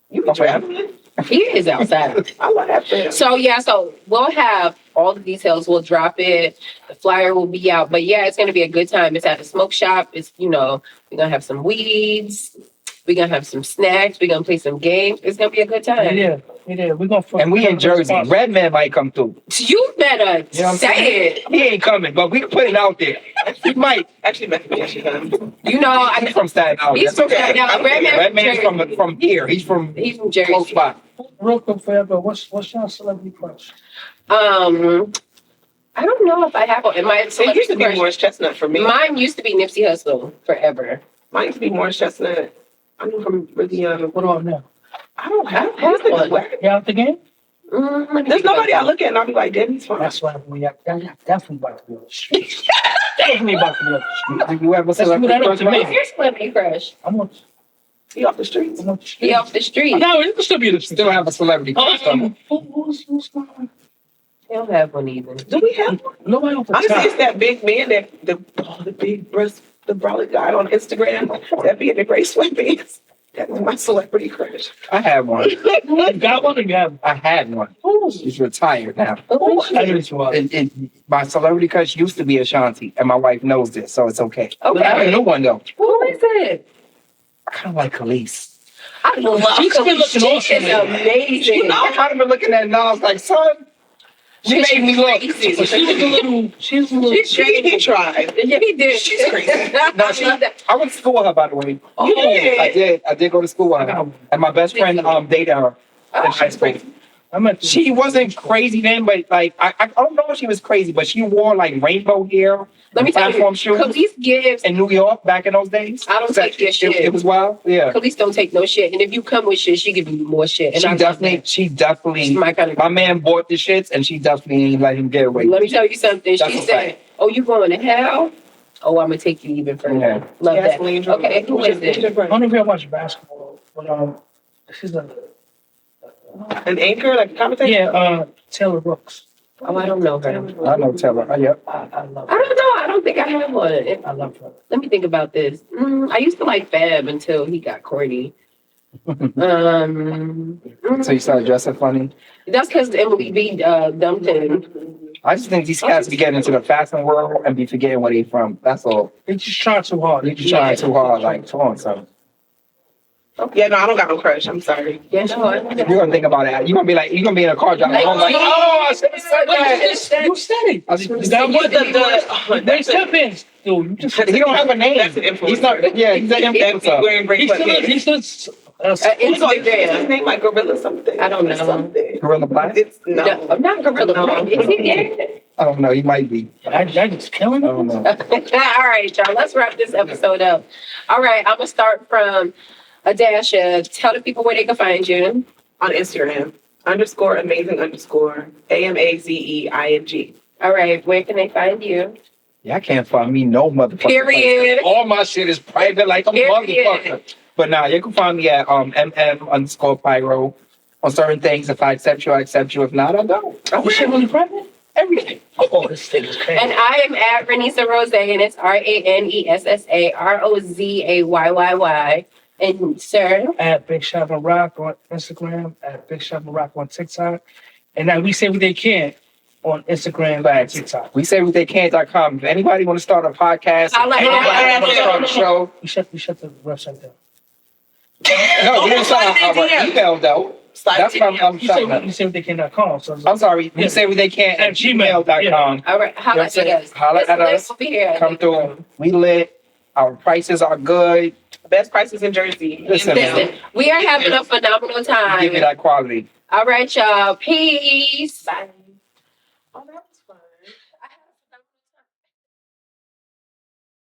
You be Okay. traveling? He is outside. I love that for him. So yeah, so we'll have all the details. We'll drop it. The flyer will be out. But yeah, it's gonna be a good time. It's at the smoke shop. It's we're gonna have some weeds. We're gonna have some snacks. We're gonna play some games. It's gonna be a good time. Yeah. We're gonna. And we in Jersey. Redman might come through. You better You know what I'm say saying? it. He ain't coming, but we can put it out there. He might. Actually, Mexican. You know, He's from Staten Island. He's from Staten Island. Redman's from here. He's from he's from close Jersey. by. Real quick, forever. What's your celebrity crush? I don't know if I have one. My It used to celebrity be crush- Morris Chestnut for me. Mine used to be Nipsey Hussle forever. Mine used to be Morris Chestnut. I knew him really young. What about now? I don't have have one. one. You out the game? Let me There's think nobody I about look at and I'll be like, damn, he's fine. That's why we have definitely about to be on the street. Definitely about to be on the street. Do you have a Let's do celebrity that up crush? to that. me. What's your celebrity crush? I'm on He off the streets. the street. He off the street. No, it can still be the street. Still have a celebrity crush. though. Who's my He don't have one either. Do we have one? nobody on the Honestly, it's top. that big man, the big breast, the brolic guy on Instagram that be in the gray sweatpants. That's my celebrity crush. I had one. You got one or you have? I had one. She's retired now. I knew you was. My celebrity crush used to be Ashanti, and my wife knows this, so it's okay. I have a Okay. new one though. Who is it? I kind of like Khalees. I love She's been looking She awesome is lately. amazing. You know, I kind of been looking at it now. I was like, son, she made me look. She was a little. She's a little. He tried. Yeah, he did. She's crazy. No, I went to school with her, by the way. Oh, you did? I did go to school with her, and my best friend dated her in high school. I meant She wasn't crazy then, but like I don't know if she was crazy, but she wore like rainbow hair, Let me tell you, platform shoes Khalees gives. in New York back in those days. I don't So take your it, shit. It was wild. Yeah, Khalees don't take no shit, and if you come with shit, she give you more shit. And she I love definitely, that. she She's definitely. my kind of. My man bought the shits, and she definitely ain't let him get away. Let me tell you something. That's She a said, fact. "Oh, you going to hell? Oh, I'm gonna take you even further." Yeah. Love Yes, that. Leandra. Okay, who is it? I don't even watch basketball, but she's a An anchor, like a commentator? Yeah, Taylor Brooks. Oh, I don't know her. I know Taylor. Yep. I love I her. don't know. I don't think I have one. I love her. Let me think about this. I used to like Fab until he got corny. So you started dressing funny. That's because MLB dumped him. I just think these cats be getting into the fashion world and be forgetting where they from. That's all. They just trying too hard. You just trying too hard, like, come on, son. Yeah, no, I don't got no crush. I'm sorry. Yeah, no, You're gonna think about it. You're gonna be like, you're gonna be in a car driving home like, oh, I should have said that. You said it. I should've You said got what? The- They step-ins. Dude, you just He don't have a name. That's an influencer. He's not. Yeah, he's an influencer. Wearing break He's butt still, pants. he's still, What's his name? Like Gorilla something? I don't know. Something. Gorilla Black? It's No, no. I'm not Gorilla No. Black. Is he? Yeah. I don't know. He might be. I just killing I don't him. know. All right, y'all. Let's wrap this episode up. All right, I'm gonna start from Adasha. Tell the people where they can find you. On Instagram. _amazing_ AMAZEING. All right, where can they find you? Yeah, I can't find me no motherfucker. Period. All my shit is private like a Period. motherfucker. But nah, you can find me at MM_Pyro on certain things. If I accept you, I accept you. If not, I don't. Oh, shit, really private? Everything. Oh, this thing is crazy. And I am at Renessa Rose, and it's RANESSAROZAYYY. And sir, At Big Shop and Rock on Instagram, at Big Shop and Rock on TikTok. And now we say what they can on Instagram and TikTok. We say what they can.com. If anybody want to start a podcast, if Holla at anybody us. want to start a show, We shut the website down. no, we didn't start our email though. That's why I'm You say, shutting you up. say what they can.com. So I'm sorry. We Yeah. say what they can At at gmail.com. all right, holla at us. Holla It's at lit us. over here. Come through. We lit. Our prices are good. Best prices in Jersey. Listen, Listen, we are having a phenomenal Give me time. that quality. All right, y'all. Peace. Bye.